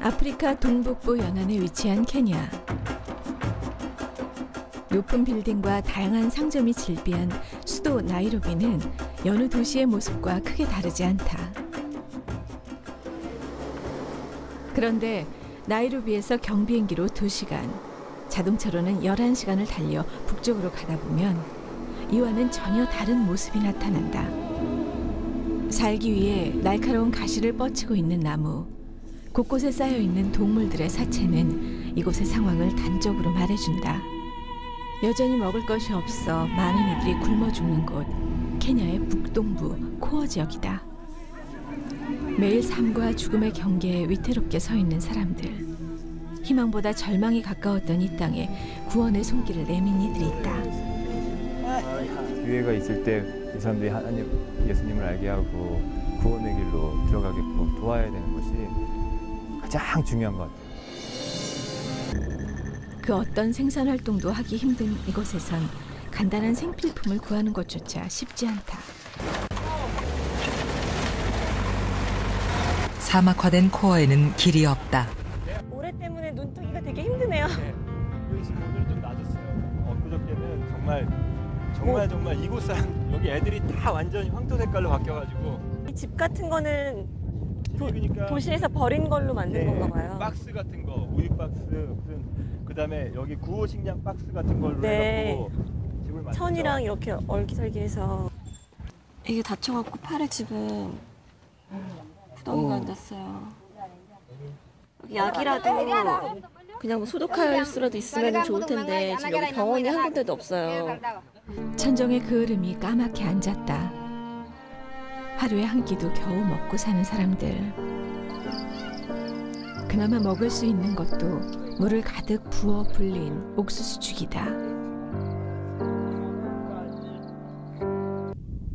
아프리카 동북부 연안에 위치한 케냐. 높은 빌딩과 다양한 상점이 질비한 수도 나이로비는 여느 도시의 모습과 크게 다르지 않다. 그런데 나이로비에서 경비행기로 2시간, 자동차로는 11시간을 달려 북쪽으로 가다 보면 이와는 전혀 다른 모습이 나타난다. 살기 위해 날카로운 가시를 뻗치고 있는 나무, 곳곳에 쌓여있는 동물들의 사체는 이곳의 상황을 단적으로 말해준다. 여전히 먹을 것이 없어 많은 이들이 굶어 죽는 곳, 케냐의 북동부 코어 지역이다. 매일 삶과 죽음의 경계에 위태롭게 서 있는 사람들. 희망보다 절망이 가까웠던 이 땅에 구원의 손길을 내민 이들이 있다. 기회가 있을 때 이 사람들이 하나님, 예수님을 알게 하고 구원의 길로 들어가게끔 도와야 되는 것이 가장 중요한 것 같아요. 그 어떤 생산 활동도 하기 힘든 이곳에선 간단한 생필품을 구하는 것조차 쉽지 않다. 사막화된 코어에는 길이 없다. 모래 때문에 눈뜨기가 되게 힘드네요. 네. 지금 오늘 좀 낮았어요. 엊그저께는 정말 이곳은 여기 애들이 다 완전히 황토 색깔로 바뀌어가지고 이 집 같은 거는 그러니까 도시에서 버린 걸로 만든 건가 봐요. 박스 같은 거, 우유 박스, 그다음에 여기 구호 식량 박스 같은 걸로 해갖고 집을 만들죠. 천이랑 이렇게 얼기설기해서 이게 다쳐갖고 팔에 지금 구덩이가 앉았어요. 여기 약이라도 그냥 뭐 소독할 수라도 있으면 좋을 텐데 지금 여기 병원이 한 군데도 없어요. 천정의 그을음이 까맣게 앉았다. 하루에 한 끼도 겨우 먹고 사는 사람들. 그나마 먹을 수 있는 것도 물을 가득 부어 불린 옥수수죽이다.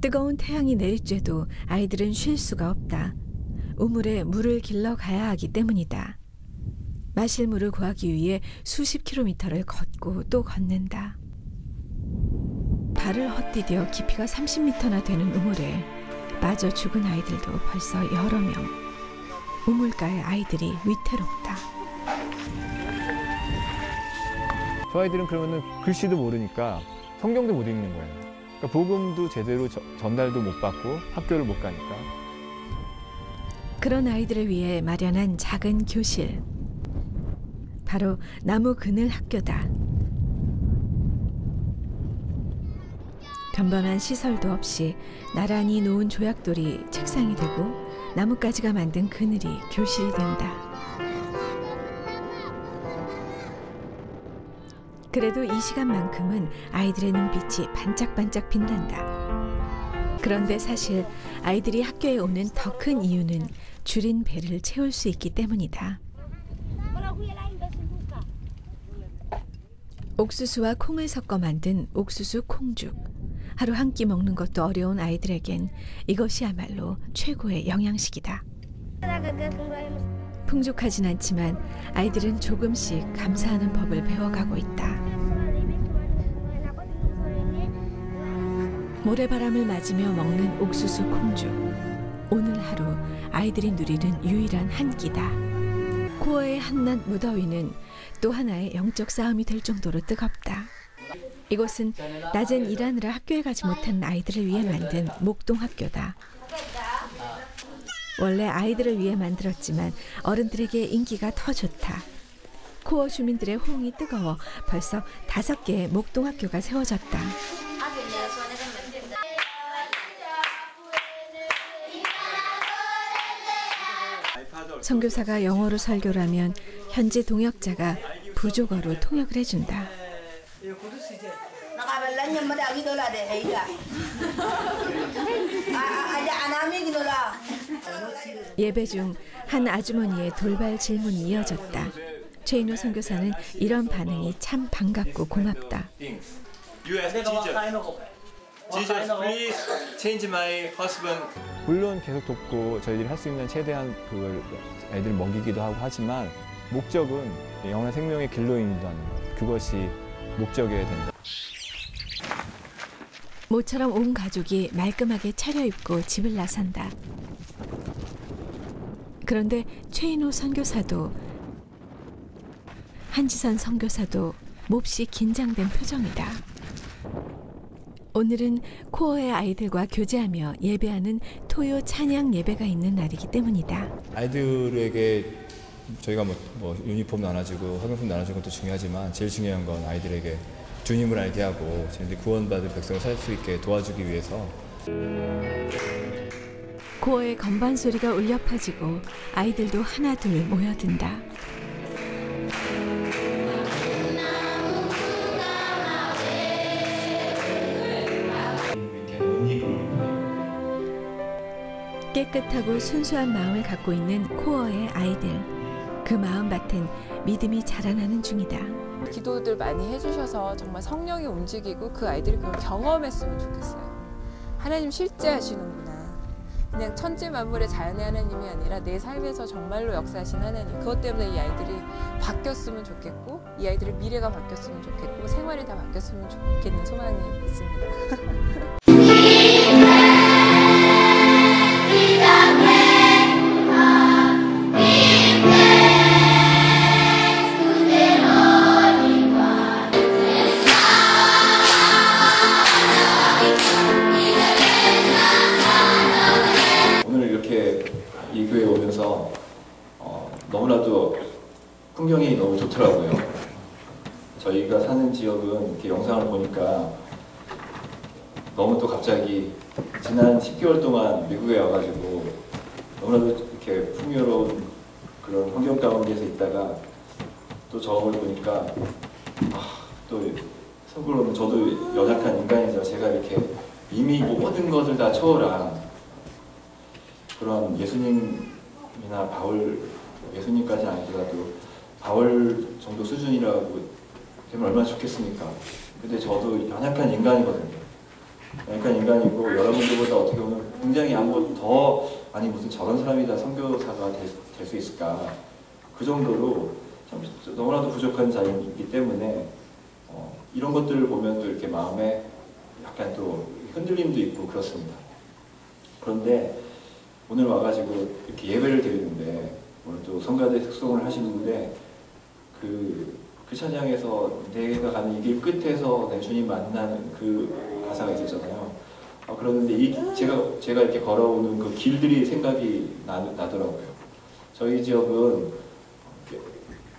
뜨거운 태양이 내리쬐도 아이들은 쉴 수가 없다. 우물에 물을 길러 가야 하기 때문이다. 마실 물을 구하기 위해 수십 킬로미터를 걷고 또 걷는다. 발을 헛디뎌 깊이가 30m나 되는 우물에 빠져 죽은 아이들도 벌써 여러 명. 우물가의 아이들이 위태롭다. 저 아이들은 그러면은 글씨도 모르니까 성경도 못 읽는 거예요. 그러니까 복음도 제대로 전달도 못 받고 학교를 못 가니까. 그런 아이들을 위해 마련한 작은 교실. 바로 나무 그늘 학교다. 변변한 시설도 없이 나란히 놓은 조약돌이 책상이 되고 나뭇가지가 만든 그늘이 교실이 된다. 그래도 이 시간만큼은 아이들의 눈빛이 반짝반짝 빛난다. 그런데 사실 아이들이 학교에 오는 더 큰 이유는 줄인 배를 채울 수 있기 때문이다. 옥수수와 콩을 섞어 만든 옥수수 콩죽. 하루 한 끼 먹는 것도 어려운 아이들에겐 이것이야말로 최고의 영양식이다. 풍족하진 않지만 아이들은 조금씩 감사하는 법을 배워가고 있다. 모래바람을 맞으며 먹는 옥수수 콩죽. 오늘 하루 아이들이 누리는 유일한 한 끼다. 코어의 한낮 무더위는 또 하나의 영적 싸움이 될 정도로 뜨겁다. 이곳은 낮엔 일하느라 학교에 가지 못한 아이들을 위해 만든 목동학교다. 원래 아이들을 위해 만들었지만 어른들에게 인기가 더 좋다. 코어 주민들의 호응이 뜨거워 벌써 5개의 목동학교가 세워졌다. 선교사가 영어로 설교를 하면 현지 동역자가 부족어로 통역을 해준다. 예배 중 한 아주머니의 돌발 질문이 이어졌다. 최인호 선교사는 이런 반응이 참 반갑고 고맙다. Jesus, please change my husband. 물론 계속 돕고 저희들이 할 수 있는 최대한 그걸 애들 먹이기도 하고 하지만 목적은 영원한 생명의 길로 인도하는 것. 그것이 목적이어야 된다. 모처럼 온 가족이 말끔하게 차려입고 집을 나선다. 그런데 최인호 선교사도 한지선 선교사도 몹시 긴장된 표정이다. 오늘은 코어의 아이들과 교제하며 예배하는 토요 찬양 예배가 있는 날이기 때문이다. 아이들에게 저희가 뭐 유니폼 나눠주고 학용품 나눠주는 것도 중요하지만 제일 중요한 건 아이들에게 주님을 알게 하고 저희들이 구원받을 백성을 살 수 있게 도와주기 위해서. 코어의 건반 소리가 울려 퍼지고 아이들도 하나둘 모여든다. 깨끗하고 순수한 마음을 갖고 있는 코어의 아이들. 그 마음밭엔 믿음이 자라나는 중이다. 기도들 많이 해주셔서 정말 성령이 움직이고 그 아이들이 그걸 경험했으면 좋겠어요. 하나님 실제 하시는구나. 그냥 천지 만물의 자연의 하나님이 아니라 내 삶에서 정말로 역사하신 하나님. 그것 때문에 이 아이들이 바뀌었으면 좋겠고 이 아이들의 미래가 바뀌었으면 좋겠고 생활이 다 바뀌었으면 좋겠는 소망이 있습니다. 오늘 이렇게 이 교회에 오면서 너무나도 풍경이 너무 좋더라고요. 저희가 사는 지역은 이렇게 영상을 보니까 너무 또 갑자기 지난 10개월 동안 미국에 와가지고 너무나도 이렇게 풍요로운 그런 환경 가운데서 있다가 또 저걸 보니까 또 속으로는 저도 연약한 인간이죠. 제가 이렇게 이미 모든 것을 다 초월한 그런 예수님이나 바울, 예수님까지 아니더라도 바울 정도 수준이라고 되면 얼마나 좋겠습니까? 근데 저도 연약한 인간이거든요. 연약한 인간이고 여러분들보다 어떻게 보면 굉장히 아니 무슨 저런 사람이 다 선교사가 될 수 있을까? 그 정도로 참 너무나도 부족한 자이기 때문에 이런 것들을 보면 또 이렇게 마음에 약간 또 흔들림도 있고 그렇습니다. 그런데 오늘 와가지고 이렇게 예배를 드리는데 오늘 또 성가대 특송을 하시는데 그 찬양에서 내가 가는 이 길 끝에서 내 주님 만나는 그 가사가 있었잖아요. 그러는데 제가 이렇게 걸어오는 그 길들이 생각이 나더라고요. 저희 지역은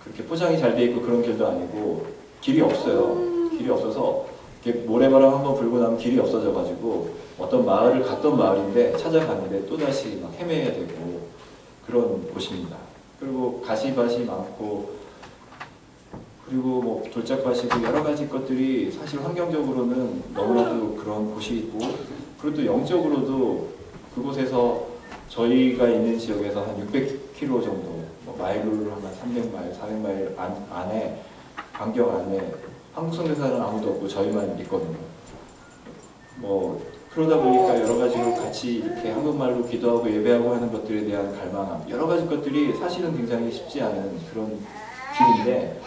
그렇게 포장이 잘 돼 있고 그런 길도 아니고 길이 없어요. 길이 없어서 이렇게 모래바람 한번 불고 나면 길이 없어져가지고 어떤 마을을 갔던 마을인데 찾아가는데 또다시 막 헤매야 되고 그런 곳입니다. 그리고 가시밭이 많고 그리고 뭐 돌짝밭이고 여러 가지 것들이 사실 환경적으로는 너무나도 그런 곳이 있고 그리고 또 영적으로도 그곳에서 저희가 있는 지역에서 한 600km 정도 뭐 마일로 한 300마일, 400마일 안에 반경 안에 한국 선교사는 아무도 없고 저희만 있거든요. 뭐 그러다 보니까 여러 가지로 같이 이렇게 한국말로 기도하고 예배하고 하는 것들에 대한 갈망함 여러 가지 것들이 사실은 굉장히 쉽지 않은 그런 길인데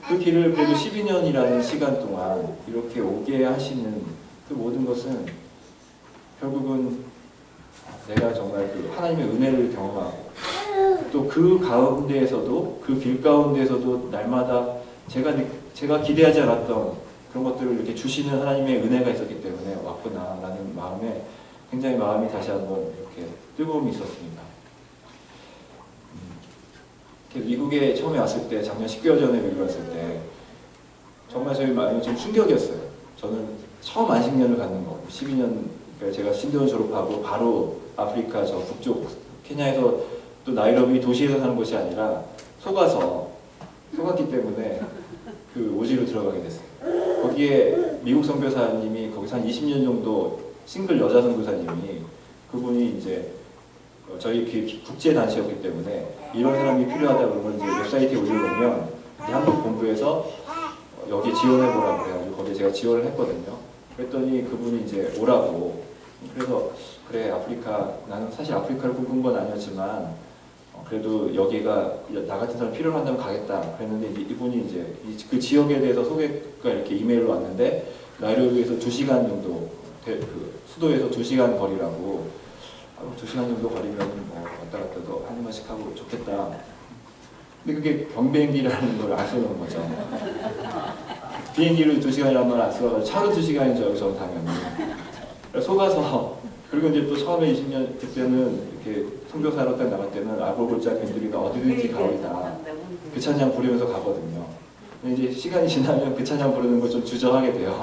그 길을 그래도 12년이라는 시간 동안 이렇게 오게 하시는 그 모든 것은 결국은 내가 정말 그 하나님의 은혜를 경험하고 또 그 가운데에서도 그 길 가운데에서도 날마다 제가 기대하지 않았던 그런 것들을 이렇게 주시는 하나님의 은혜가 있었기 때문에 왔구나라는 마음에 굉장히 마음이 다시 한번 이렇게 뜨거움이 있었습니다. 미국에 처음에 왔을 때 작년 10개월 전에 미국에 왔을 때 정말 저희 마음이 좀 충격이었어요. 저는 처음 안식년을 갖는 거 12년 그러니까 제가 신대원 졸업하고 바로 아프리카 저 북쪽 케냐에서 또 나이로비 도시에서 사는 곳이 아니라 속았기 때문에 그 오지로 들어가게 됐어요. 거기에 미국 선교사님이 거기서 한 20년 정도 싱글 여자 선교사님이 그분이 이제 저희 국제 단체였기 때문에 이런 사람이 필요하다 그러면 이제 웹사이트에 올려놓으면 한국 본부에서 여기 지원해보라고 그래가지고 거기에 제가 지원을 했거든요. 그랬더니 그분이 이제 오라고 그래서 그래 아프리카 나는 사실 아프리카를 꿈꾼 건 아니었지만 그래도 여기가 나 같은 사람 필요한다면 가겠다 그랬는데 이분이 이제 그 지역에 대해서 소개가 이렇게 이메일로 왔는데 나이로비에서 2시간 정도 그 수도에서 2시간 거리라고 2시간 정도 거리면 뭐 왔다 갔다도 한 번씩 하고 좋겠다. 근데 그게 경비행기라는 걸 안 써놓은 거죠. 비행기로 2시간이란 말 안 써가지고 차로 2시간이죠, 여기서 당연히. 속아서, 그리고 이제 또 처음에 20년 그때는 이렇게 선교사로 딱 나갈 때는 아골골자 밴드리가 어디든지 가오리다. 그 찬양 부르면서 가거든요. 근데 이제 시간이 지나면 그 찬양 부르는 걸 좀 주저하게 돼요.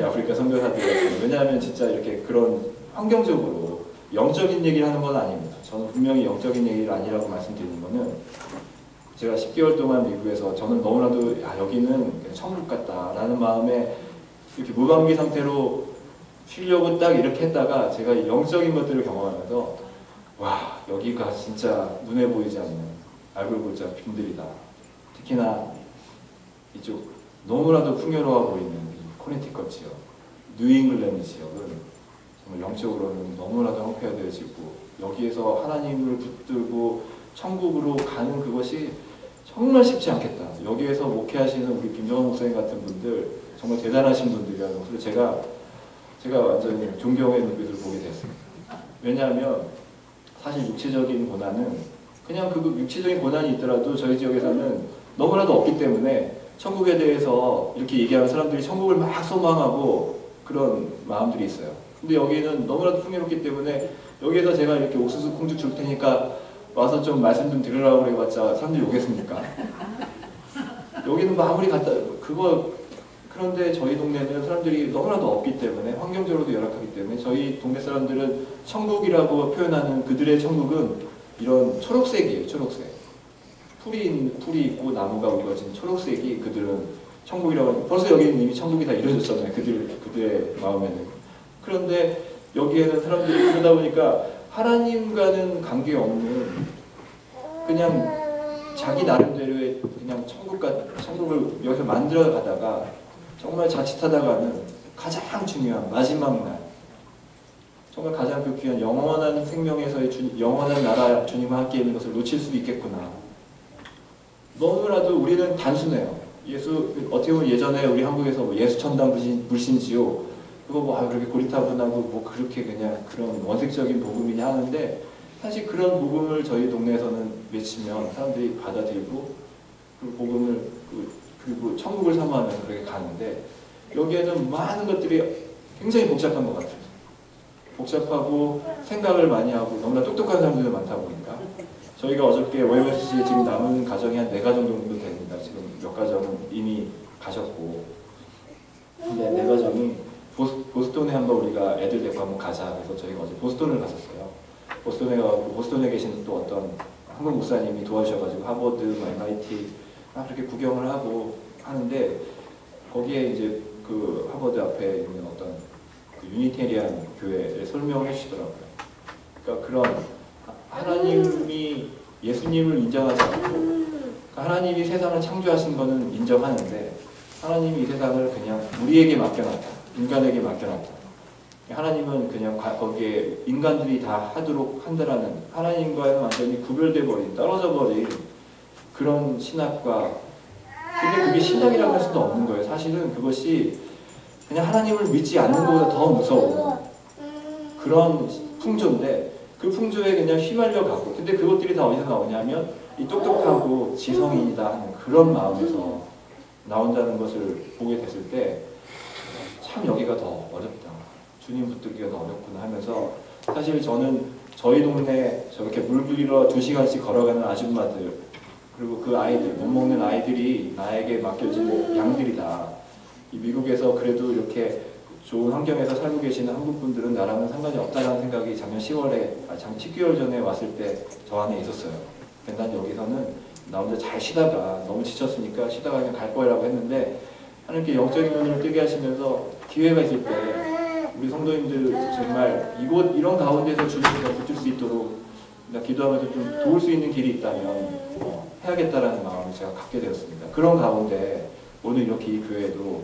아프리카 선교사들. 왜냐하면 진짜 이렇게 그런 환경적으로 영적인 얘기를 하는 건 아닙니다. 저는 분명히 영적인 얘기가 아니라고 말씀드리는 거는 제가 10개월 동안 미국에서 저는 너무나도 여기는 천국 같다라는 마음에 이렇게 무방비 상태로 쉬려고 딱 이렇게 했다가 제가 영적인 것들을 경험하면서 와, 여기가 진짜 눈에 보이지 않는 알골골자 빈들이다. 특히나 이쪽 너무나도 풍요로워 보이는 이 코네티컷 지역, 뉴잉글랜드 지역은 정말 영적으로는 너무나도 황폐화되어지고 여기에서 하나님을 붙들고 천국으로 가는 그것이 정말 쉽지 않겠다. 여기에서 목회하시는 우리 김정원 목사님 같은 분들 정말 대단하신 분들이라서 제가 완전히 존경의 눈빛으로 보게 됐습니다. 왜냐하면 사실 육체적인 고난은 그냥 그 육체적인 고난이 있더라도 저희 지역에서는 너무나도 없기 때문에 천국에 대해서 이렇게 얘기하는 사람들이 천국을 막 소망하고 그런 마음들이 있어요. 근데 여기는 너무나도 풍요롭기 때문에 여기에서 제가 이렇게 옥수수 콩죽 줄 테니까 와서 좀 말씀 좀 들으라고 그래봤자 사람들이 오겠습니까? 여기는 뭐 아무리 갖다 그런데 저희 동네는 사람들이 너무나도 없기 때문에 환경적으로도 열악하기 때문에 저희 동네 사람들은 천국이라고 표현하는 그들의 천국은 이런 초록색이에요. 초록색. 풀이 있고 나무가 우거진 초록색이 그들은 천국이라고 하고 벌써 여기는 이미 천국이 다 이루어졌잖아요. 그들의 마음에는. 그런데 여기에는 사람들이 그러다 보니까 하나님과는 관계없는 그냥 자기 나름대로의 그냥 천국을 여기서 만들어 가다가 정말 자칫하다가는 가장 중요한 마지막 날 정말 가장 그 귀한 영원한 생명에서의 영원한 나라 주님과 함께 있는 것을 놓칠 수도 있겠구나. 너무나도 우리는 단순해요. 어떻게 보면 예전에 우리 한국에서 뭐 예수 천당 불신지요 그거 뭐 그렇게 고리타분하고 뭐 그렇게 그냥 그런 원색적인 복음이냐 하는데 사실 그런 복음을 저희 동네에서는 외치면 사람들이 받아들이고 그 복음을 그리고 천국을 사모하면서 그렇게 가는데 여기에는 많은 것들이 굉장히 복잡한 것 같아요. 복잡하고 생각을 많이 하고 너무나 똑똑한 사람들이 많다 보니까 저희가 어저께 OMFC에 지금 남은 가정이 한 4가정 정도 됩니다. 지금 몇 가정은 이미 가셨고 근데 4가정이 보스턴에 한번 우리가 애들 데리고 한번 가자 그래서 저희가 어제 보스턴을 갔었어요. 보스턴에 가고 보스턴에 계신 또 어떤 한국 목사님이 도와주셔가지고 하버드, MIT 그렇게 구경을 하고 하는데 거기에 이제 그 하버드 앞에 있는 어떤 그 유니테리안 교회를 설명해 주시더라고요. 그러니까 그런 하나님이 예수님을 인정하지 않고 하나님이 세상을 창조하신 거는 인정하는데 하나님이 이 세상을 그냥 우리에게 맡겨놨다. 인간에게 맡겨놨다. 하나님은 그냥 거기에 인간들이 다 하도록 한다라는 하나님과는 완전히 구별돼 버린 떨어져 버린 그런 신학과 근데 그게 신학이라고 할 수도 없는 거예요. 사실은 그것이 그냥 하나님을 믿지 않는 것보다 더 무서운 그런 풍조인데 그 풍조에 그냥 휘말려 가고 근데 그것들이 다 어디서 나오냐면 이 똑똑하고 지성인이다 하는 그런 마음에서 나온다는 것을 보게 됐을 때 참 여기가 더 어렵다. 주님 붙들기가 더 어렵구나 하면서 사실 저는 저희 동네 저렇게 물 부리러 2시간씩 걸어가는 아줌마들 그리고 그 아이들, 못 먹는 아이들이 나에게 맡겨진 양들이다. 이 미국에서 그래도 이렇게 좋은 환경에서 살고 계시는 한국 분들은 나랑은 상관이 없다는 생각이 작년 10개월 전에 왔을 때 저 안에 있었어요. 근데 난 여기서는 나 혼자 잘 쉬다가 너무 지쳤으니까 쉬다가 그냥 갈 거라고 했는데 하나님께 영적인 눈을 뜨게 하시면서 기회가 있을 때 우리 성도님들 정말 이런 가운데서 주님께서 붙을 수 있도록 기도하면서 좀 도울 수 있는 길이 있다면 해야겠다라는 마음을 제가 갖게 되었습니다. 그런 가운데 오늘 이렇게 이 교회도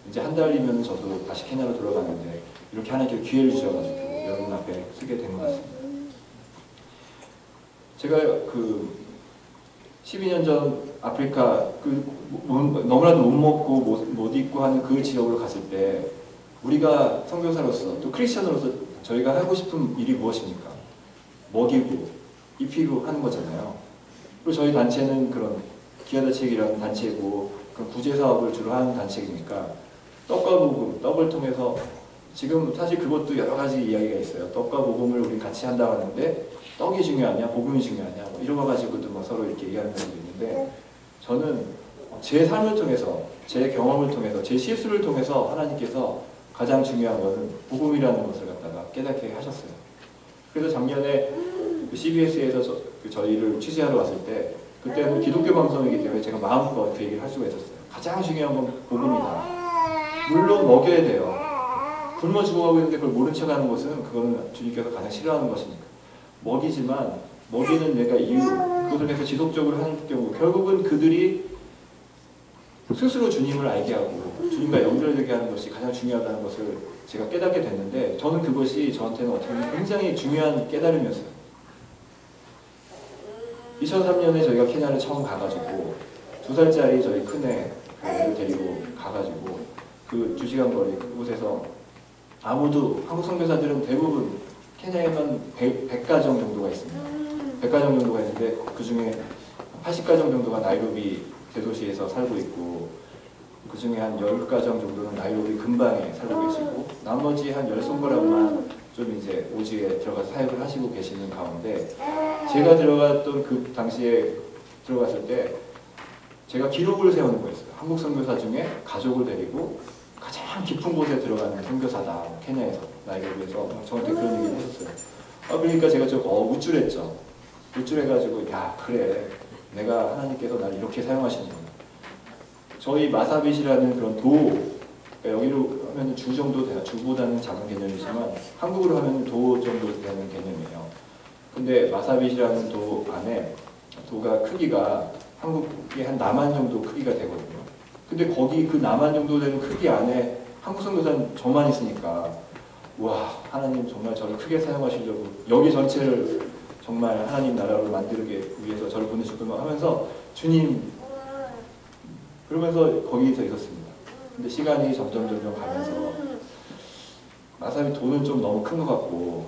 이제 한 달이면 저도 다시 케냐로 돌아가는데 이렇게 하나님께 기회를 주셔가지고 여러분 앞에 쓰게 된 것 같습니다. 제가 12년 전 아프리카 너무나도 못 먹고 못 입고 하는 그 지역으로 갔을 때 우리가 선교사로서 또 크리스천으로서 저희가 하고 싶은 일이 무엇입니까? 먹이고 입히고 하는 거잖아요. 그리고 저희 단체는 그런 기아다책이라는 단체고 그런 구제 사업을 주로 하는 단체이니까 떡과 복음, 떡을 통해서 지금 사실 그것도 여러 가지 이야기가 있어요. 떡과 복음을 우리 같이 한다고 하는데 떡이 중요하냐, 복음이 중요하냐, 뭐 이런 거 가지고도 뭐 서로 이렇게 얘기하는 경우도 있는데 저는 제 삶을 통해서, 제 경험을 통해서, 제 실수를 통해서 하나님께서 가장 중요한 것은 복음이라는 것을 갖다가 깨닫게 하셨어요. 그래서 작년에 CBS에서 저희를 취재하러 왔을 때 그때는 기독교 방송이기 때문에 제가 마음껏 그 얘기를 할 수가 있었어요. 가장 중요한 건 복음이다. 물론 먹여야 돼요. 굶어 죽어가고 있는데 그걸 모른 척하는 것은 그거는 주님께서 가장 싫어하는 것이니까. 먹이지만 먹이는 내가 이유, 그것을 해서 지속적으로 하는 경우 결국은 그들이 스스로 주님을 알게 하고 주님과 연결되게 하는 것이 가장 중요하다는 것을 제가 깨닫게 됐는데 저는 그것이 저한테는 어떻게 보면 굉장히 중요한 깨달음이었어요. 2003년에 저희가 케냐를 처음 가가지고 2살짜리 저희 큰애를 데리고 가가지고 그 2시간 거리 그곳에서 아무도 한국 선교사들은 대부분 케냐에만 100가정 정도가 있습니다. 100가정 정도가 있는데 그 중에 80가정 정도가 나이로비 대도시에서 살고 있고 그 중에 한 10가정 정도는 나이로비 근방에 살고 계시고 나머지 한 10손가락만 좀 이제 오지에 들어가서 사역을 하시고 계시는 가운데 제가 들어갔던 그 당시에 들어갔을 때 제가 기록을 세우는 거였어요. 한국 선교사 중에 가족을 데리고 가장 깊은 곳에 들어가는 선교사다. 케냐에서 나이로비에서 저한테 그런 얘기를 했었어요. 그러니까 제가 좀 우쭐했죠. 우쭐해가지고 야 그래 내가 하나님께서 나를 이렇게 사용하시는구나. 저희 마사빗이라는 그런 도, 그러니까 여기로 하면 주 정도 돼요. 주보다는 작은 개념이지만 한국으로 하면 도 정도 되는 개념이에요. 근데 마사빗이라는 도 안에 도가 크기가 한국의 한 남한 정도 크기가 되거든요. 근데 거기 그 남한 정도 되는 크기 안에 한국 선교사는 저만 있으니까 와 하나님 정말 저를 크게 사용하시려고 여기 전체를 정말 하나님 나라로 만들기 위해서 저를 보내셨구나 하면서 주님 그러면서 거기서 있었습니다. 근데 시간이 점점 가면서 마사비 돈은 좀 너무 큰 것 같고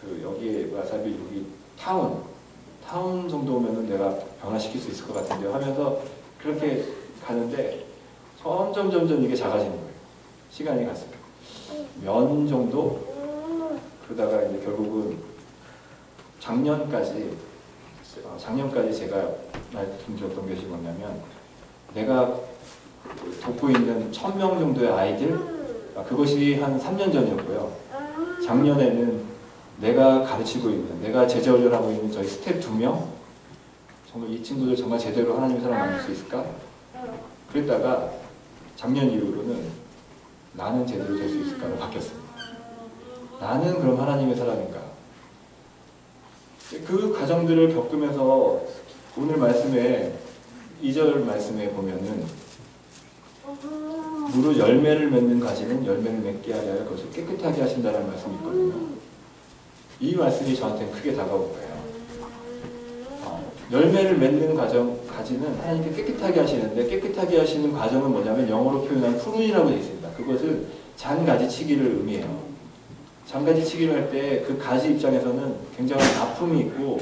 그 여기에 마사비 여기 타운 정도면은 내가 변화시킬 수 있을 것 같은데 하면서 그렇게 가는데 점점 이게 작아지는 거예요. 시간이 갔어요. 면 정도 그러다가 이제 결국은 작년까지 제가 말씀드렸던 것이 뭐냐면 내가 돕고 있는 1000명 정도의 아이들 그것이 한 3년 전이었고요. 작년에는 내가 가르치고 있는 내가 제자훈련하고 있는 저희 스텝 2명 정말 이 친구들 정말 제대로 하나님의 사랑 만들 수 있을까? 그랬다가 작년 이후로는 나는 제대로 될 수 있을까로 바뀌었습니다. 나는 그럼 하나님의 사랑인가? 그 과정들을 겪으면서 오늘 말씀에 2절 말씀에 보면은 무릇 열매를 맺는 가지는 열매를 맺게 하려 그것을 깨끗하게 하신다는 말씀이 있거든요. 이 말씀이 저한테 크게 다가온 거예요. 열매를 맺는 가지는 하나님께 깨끗하게 하시는데 깨끗하게 하시는 과정은 뭐냐면 영어로 표현한 프룬이라고 되어 있습니다. 그것은 잔가지치기를 의미해요. 잔가지치기를 할 때 그 가지 입장에서는 굉장한 아픔이 있고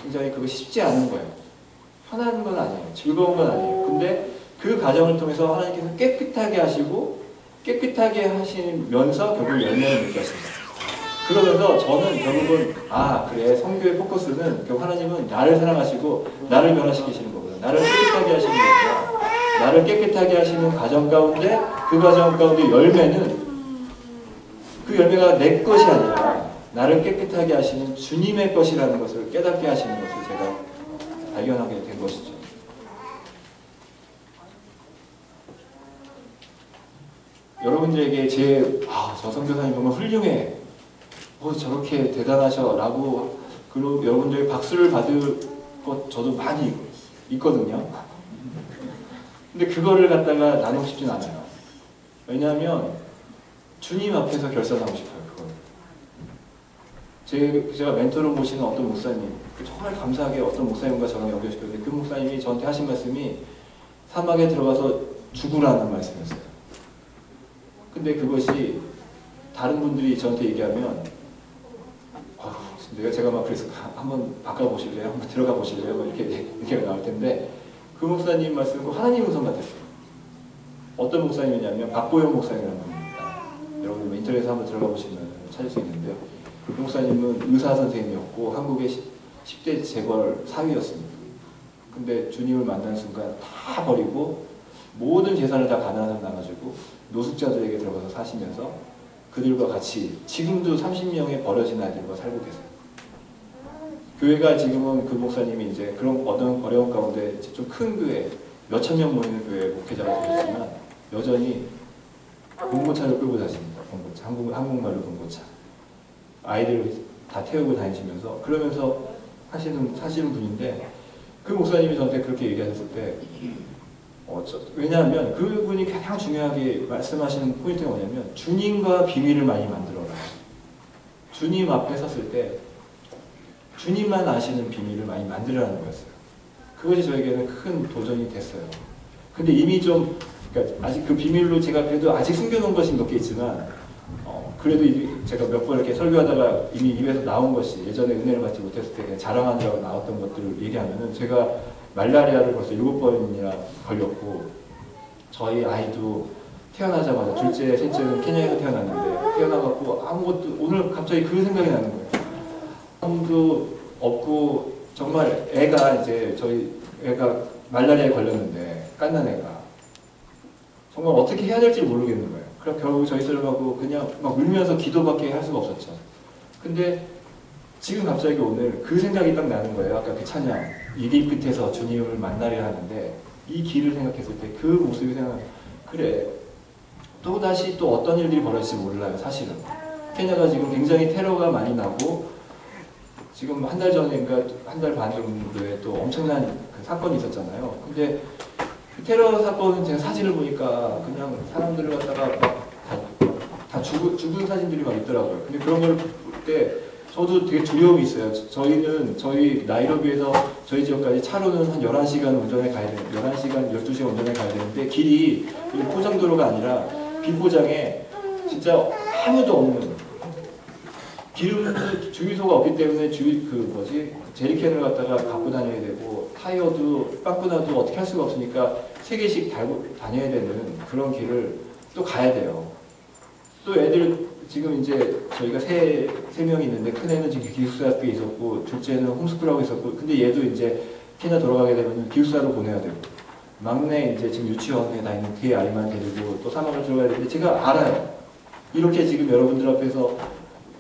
굉장히 그것이 쉽지 않은 거예요. 편한 건 아니에요. 즐거운 건 아니에요. 근데 그 과정을 통해서 하나님께서 깨끗하게 하시고 깨끗하게 하시면서 결국 열매를 맺게 하십니다. 그러면서 저는 결국은 그래 성교의 포커스는 결국 하나님은 나를 사랑하시고 나를 변화시키시는 거구나. 나를 깨끗하게 하시는 거구나. 나를 깨끗하게 하시는 과정 가운데 그 과정 가운데 열매는 그 열매가 내 것이 아니라 나를 깨끗하게 하시는 주님의 것이라는 것을 깨닫게 하시는 것을 제가 발견하게 된 것이죠. 여러분들에게 저 선교사님 정말 훌륭해. 저렇게 대단하셔 라고 그리고 여러분들이 박수를 받을 것 저도 많이 있거든요. 근데 그거를 갖다가 나누고 싶진 않아요. 왜냐하면 주님 앞에서 결산하고 싶어요. 그거는 제가 멘토로 모시는 어떤 목사님 정말 감사하게 어떤 목사님과 저랑 연결시켰는데 그 목사님이 저한테 하신 말씀이 사막에 들어가서 죽으라는 말씀이었어요. 근데 그것이 다른 분들이 저한테 얘기하면 제가 막 그래서 한번 바꿔보실래요? 한번 들어가 보실래요? 뭐 이렇게 얘기가 나올 텐데 그 목사님 말씀은 하나님 음성 같았어요. 어떤 목사님이냐면 박보영 목사님이라는 분입니다. 여러분 뭐 인터넷에 한번 들어가 보시면 찾을 수 있는데요. 그 목사님은 의사 선생님이었고 한국의 10대 재벌 4위였습니다. 근데 주님을 만난 순간 다 버리고 모든 재산을 다 가난한 나가지고 노숙자들에게 들어가서 사시면서 그들과 같이 지금도 30명의 버려진 아이들과 살고 계세요. 교회가 지금은 그 목사님이 이제 그런 어려운 가운데 좀 큰 교회, 몇천 명 모이는 교회 목회자가 되셨지만 여전히 봉고차를 끌고 다닙니다. 봉고차, 한국말로 봉고차. 아이들 다 태우고 다니시면서 그러면서 사시는 분인데 그 목사님이 저한테 그렇게 얘기하셨을 때 왜냐하면 그분이 가장 중요하게 말씀하시는 포인트가 뭐냐면 주님과 비밀을 많이 만들어라. 주님 앞에 섰을 때 주님만 아시는 비밀을 많이 만들라는 거였어요. 그것이 저에게는 큰 도전이 됐어요. 근데 이미 그러니까 아직 그 비밀로 제가 그래도 아직 숨겨놓은 것이 몇 개 있지만 그래도 제가 몇 번 이렇게 설교하다가 이미 입에서 나온 것이 예전에 은혜를 받지 못했을 때 그냥 자랑하느라고 나왔던 것들을 얘기하면은 제가 말라리아를 벌써 7번이나 걸렸고 저희 아이도 태어나자마자 둘째, 셋째는 케냐에서 태어났는데 태어나갖고 아무것도 오늘 갑자기 그 생각이 나는 거예요. 아무도 없고 정말 저희 애가 말라리아에 걸렸는데 깐난 애가 정말 어떻게 해야 될지 모르겠는 거예요. 그럼 결국 저희 사람하고 그냥 막 울면서 기도밖에 할 수가 없었죠. 근데 지금 갑자기 오늘 그 생각이 딱 나는 거예요. 아까 그 찬양 이 길 끝에서 주님을 만나려 하는데 이 길을 생각했을 때 그 모습이 그래 또다시 또 어떤 일들이 벌어질지 몰라요. 사실은 케냐가 지금 굉장히 테러가 많이 나고 지금 한 달 전인가 한 달 반 정도에 또 엄청난 그 사건이 있었잖아요. 근데 그 테러 사건은 제가 사진을 보니까 그냥 사람들을 갖다가 다 죽은 사진들이 막 있더라고요. 근데 그런 걸 볼 때 저도 되게 두려움이 있어요. 저희 나이로비에서 저희 지역까지 차로는 한 11시간 운전해 가야 되는데 11시간, 12시간 운전해 가야 되는데 길이 포장도로가 아니라 비포장에 진짜 아무도 없는 기름도 주유소가 없기 때문에 제리캔을 갖다가 갖고 다녀야 되고 타이어도 빵꾸나도 어떻게 할 수가 없으니까 3개씩 달고 다녀야 되는 그런 길을 또 가야 돼요. 또 애들 지금 이제 저희가 세 명이 있는데 큰 애는 지금 기숙사학교에 있었고 둘째는 홈스쿨하고 있었고 근데 얘도 이제 케냐 돌아가게 되면 기숙사로 보내야 되고 막내 이제 지금 유치원에 다니는 뒤에 아이만 데리고 또 사막을 들어가야 되는데 제가 알아요. 이렇게 지금 여러분들 앞에서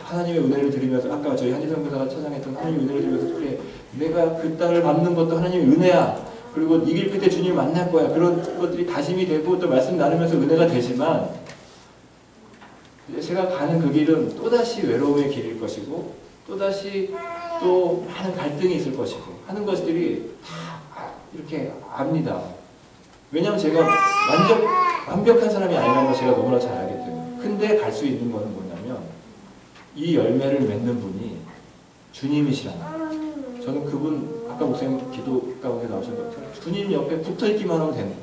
하나님의 은혜를 드리면서 아까 저희 한지성 교사가 찬양했던 하나님의 은혜를 드리면서 그래 내가 그 땅을 밟는 것도 하나님의 은혜야. 그리고 이 길 끝에 주님 만날 거야. 그런 것들이 다짐이 되고 또 말씀 나누면서 은혜가 되지만 제가 가는 그 길은 또다시 외로움의 길일 것이고 또다시 또 많은 갈등이 있을 것이고 하는 것들이 다 이렇게 압니다. 왜냐하면 제가 완벽한 사람이 아니라는 걸 제가 너무나 잘 알기 때문에. 근데 갈 수 있는 거는 뭐냐면 이 열매를 맺는 분이 주님이시라는 거예요. 저는 그분 아까 목사님 기도 가운데 나오신 것처럼 주님 옆에 붙어있기만 하면 되는 거예요.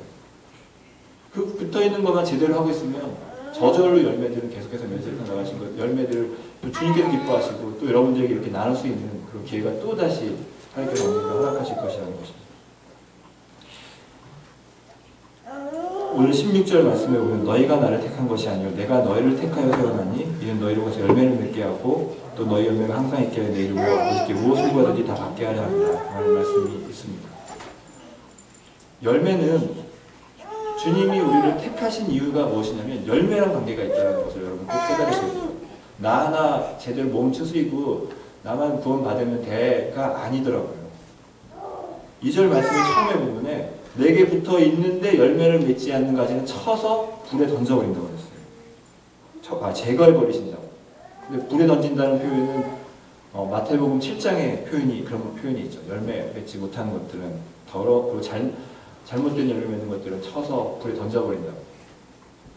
그 붙어있는 것만 제대로 하고 있으면 저절로 열매들은 계속해서 맺어서 나가신 것, 열매들을 또 주님께서 기뻐하시고 또 여러분들에게 이렇게 나눌 수 있는 그런 기회가 또다시 하나님께서 우리가 허락하실 것이라는 것입니다. 오늘 16절 말씀에 보면 너희가 나를 택한 것이 아니요 내가 너희를 택하여 세워놨니 이는 너희로 가서 열매를 맺게 하고 또 너희 열매가 항상 있게 하여 내 이름으로 아버지께 무엇을 구하든지 다 받게 하려 합니다. 라는 말씀이 있습니다. 열매는 주님이 우리를 택하신 이유가 무엇이냐면 열매랑 관계가 있다는 것을 여러분 꼭 깨달으셔야 돼요. 나 하나 제대로 몸 추스리고 나만 구원받으면 돼가 아니더라고요. 2절 말씀의 처음에 부분에 내게 붙어 있는데 열매를 맺지 않는 가지는 쳐서 불에 던져버린다고 그랬어요. 제거해버리신다고. 근데 불에 던진다는 표현은 마태복음 7장의 그런 표현이 있죠. 열매 맺지 못하는 것들은 더럽고 잘못된 열매 맺는 것들은 쳐서 불에 던져버린다고.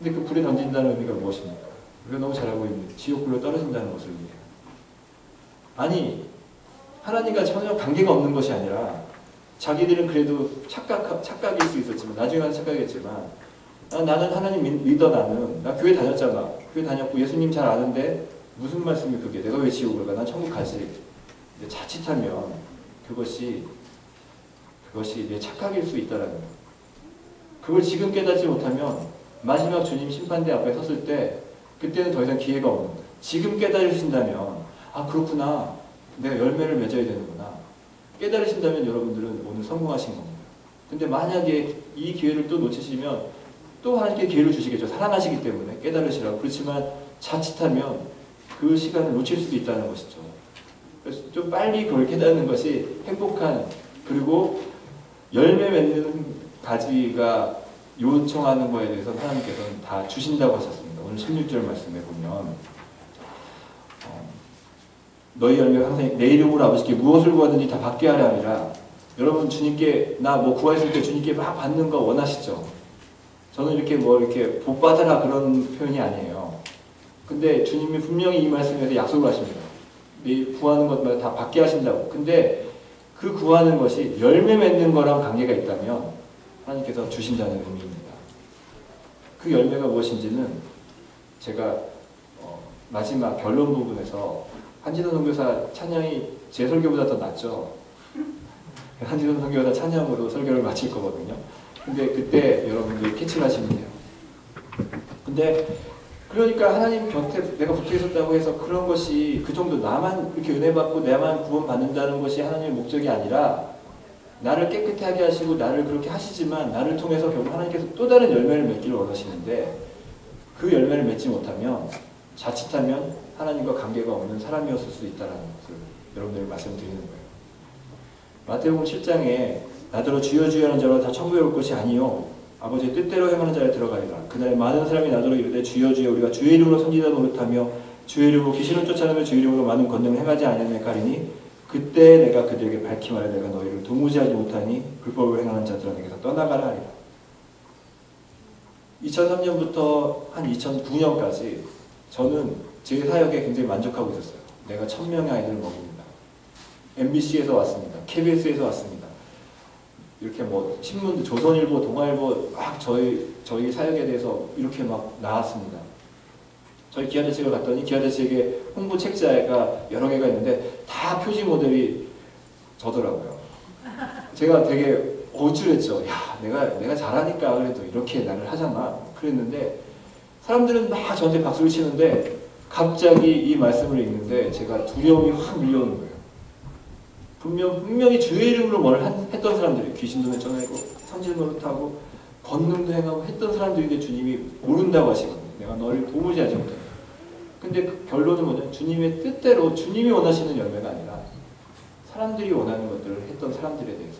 근데 그 불에 던진다는 의미가 무엇입니까? 우리가 너무 잘 알고 있는 지옥불로 떨어진다는 것을 의미해요. 아니 하나님과 전혀 관계가 없는 것이 아니라 자기들은 그래도 착각일 수 있었지만 나중에 가서 착각했지만 나는 하나님 믿어 나는 나 교회 다녔잖아. 교회 다녔고 예수님 잘 아는데 무슨 말씀이 그게 내가 왜 지옥을 가? 난 천국 가지. 근데 자칫하면 그것이 내 착각일 수 있다라는 거예요. 그걸 지금 깨닫지 못하면 마지막 주님 심판대 앞에 섰을 때 그때는 더 이상 기회가 없는 거예요. 지금 깨달으신다면 아 그렇구나. 내가 열매를 맺어야 되는구나. 깨달으신다면 여러분들은 오늘 성공하신 겁니다. 근데 만약에 이 기회를 또 놓치시면 또 하나님께 기회를 주시겠죠. 사랑하시기 때문에 깨달으시라고. 그렇지만 자칫하면 그 시간을 놓칠 수도 있다는 것이죠. 그래서 좀 빨리 그걸 깨닫는 것이 행복한 그리고 열매 맺는 가지가 요청하는 거에 대해서 하나님께서는 다 주신다고 하셨습니다. 오늘 16절 말씀에 보면 너희 열매가 항상 내 이름으로 아버지께 무엇을 구하든지 다 받게 하려 함이라. 여러분 주님께 나 뭐 구했을 때 주님께 막 받는 거 원하시죠? 저는 이렇게 뭐 이렇게 복 받아라 그런 표현이 아니에요. 근데 주님이 분명히 이 말씀에서 약속을 하십니다. 구하는 것마다 다 받게 하신다고. 근데 그 구하는 것이 열매 맺는 거랑 관계가 있다면 하나님께서 주신다는 의미입니다. 그 열매가 무엇인지는 제가 마지막 결론 부분에서 한진호 선교사 찬양이 제 설교보다 더 낫죠. 한진호 선교사 찬양으로 설교를 마칠 거거든요. 근데 그때 여러분들이 캐치를 하시면 돼요. 근데 그러니까 하나님 곁에 내가 붙어 있었다고 해서 그런 것이 그 정도 나만 이렇게 은혜 받고 나만 구원 받는다는 것이 하나님의 목적이 아니라 나를 깨끗하게 하게 하시고 나를 그렇게 하시지만 나를 통해서 결국 하나님께서 또 다른 열매를 맺기를 원하시는데 그 열매를 맺지 못하면 자칫하면 하나님과 관계가 없는 사람이었을 수 있다는 것을 여러분들에게 말씀드리는 거예요. 마태복음 7장에 나더러 주여 주여 하는 자로 다 천국에 올 것이 아니요 아버지의 뜻대로 행하는 자에 들어가리라. 그날에 많은 사람이 나더러 이르되 주여 주여 우리가 주의 이름으로 선지자 노릇하며 주의 이름으로 귀신을 쫓아내며 주의 이름으로 많은 권능을 행하지 아니하며 가리니 그때 내가 그들에게 밝히 말해 내가 너희를 도무지 하지 못하니 불법을 행하는 자들아 내게서 떠나가라 하리라. 2003년부터 한 2009년까지 저는 제 사역에 굉장히 만족하고 있었어요. 내가 1000명의 아이들을 먹입니다. MBC에서 왔습니다. KBS에서 왔습니다. 이렇게 뭐 신문도 조선일보, 동아일보 막 저희 사역에 대해서 이렇게 막 나왔습니다. 저희 기아대책을 갔더니 기아대책에 홍보 책자가 여러 개가 있는데 다 표지 모델이 저더라고요. 제가 되게 어울했죠. 야, 내가 잘하니까 그래도 이렇게 나를 하잖아. 그랬는데 사람들은 막 저한테 박수를 치는데 갑자기 이 말씀을 읽는데 제가 두려움이 확 밀려오는 거예요. 분명히 주의 이름으로 뭘 했던 사람들이 귀신도 내쫓아내고 성질 노릇하고 권능도 행하고 했던 사람들인데 주님이 모른다고 하시거든요. 내가 너를 도무지 하지 못해. 근데 그 결론은 뭐냐? 주님의 뜻대로 주님이 원하시는 열매가 아니라 사람들이 원하는 것들을 했던 사람들에 대해서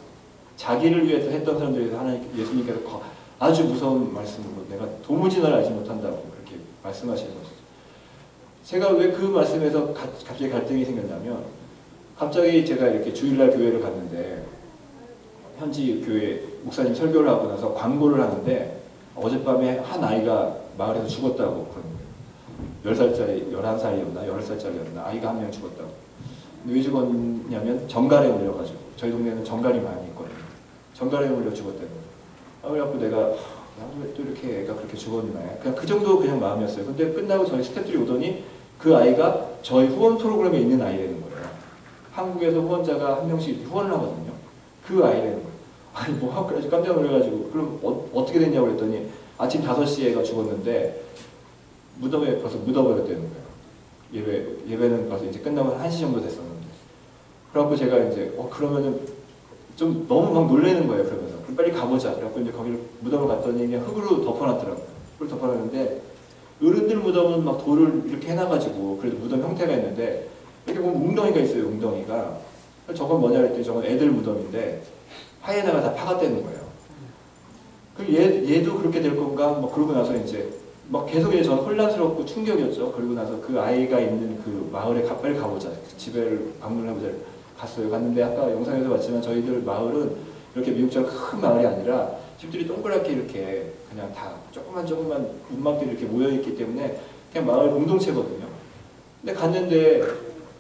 자기를 위해서 했던 사람들에 대해서 하나님 예수님께서 아주 무서운 말씀으로 내가 도무지 너를 알지 못한다고 그렇게 말씀하시는 거죠. 제가 왜 그 말씀에서 갑자기 갈등이 생겼냐면 갑자기 제가 이렇게 주일날 교회를 갔는데 현지 교회 목사님 설교를 하고 나서 광고를 하는데 어젯밤에 한 아이가 마을에서 죽었다고 그러는 거예요. 10살짜리, 11살이었나 8살짜리였나 아이가 한 명 죽었다고. 근데 왜 죽었냐면 정갈에 물려가지고 저희 동네는 정갈이 많이 있거든요. 정갈에 물려 죽었다는 거예요. 그래갖고 내가 왜 또 이렇게 애가 그렇게 죽었나 그냥 그 정도 그냥 마음이었어요. 근데 끝나고 저희 스태프들이 오더니 그 아이가 저희 후원 프로그램에 있는 아이라는 거예요. 한국에서 후원자가 한 명씩 후원을 하거든요. 그 아이라는 거예요. 아니 뭐 하고 그래가지고 깜짝 놀라가지고 그럼 어떻게 됐냐고 그랬더니 아침 5시에 애가 죽었는데 무덤에 벌써 묻어버렸다는 거예요. 예배는 벌써 이제 끝나고 1시 정도 됐었는데. 그래갖고 제가 이제 그러면은 좀 너무 막 놀라는 거예요. 그러면서 그럼 빨리 가보자. 그래갖고 이제 거기를 무덤을 갔더니 그냥 흙으로 덮어놨더라고요. 흙으로 덮어놨는데 어른들 무덤은 막 돌을 이렇게 해놔가지고 그래도 무덤 형태가 있는데 이렇게 보면 웅덩이가 있어요. 웅덩이가. 저건 뭐냐 그랬더니 저건 애들 무덤인데 하에다가 다 파갔다는 거예요. 그럼 얘도 그렇게 될 건가? 막 그러고 나서 이제 막 계속 이제 저는 혼란스럽고 충격이었죠. 그리고 나서 그 아이가 있는 그 마을에 빨리 가보자. 그 집에를 방문해보자. 갔어요. 갔는데 아까 영상에서 봤지만 저희들 마을은 이렇게 미국처럼 큰 마을이 아니라 집들이 동그랗게 이렇게 그냥 다 조그만 움막들이 이렇게 모여있기 때문에 그냥 마을 공동체거든요. 근데 갔는데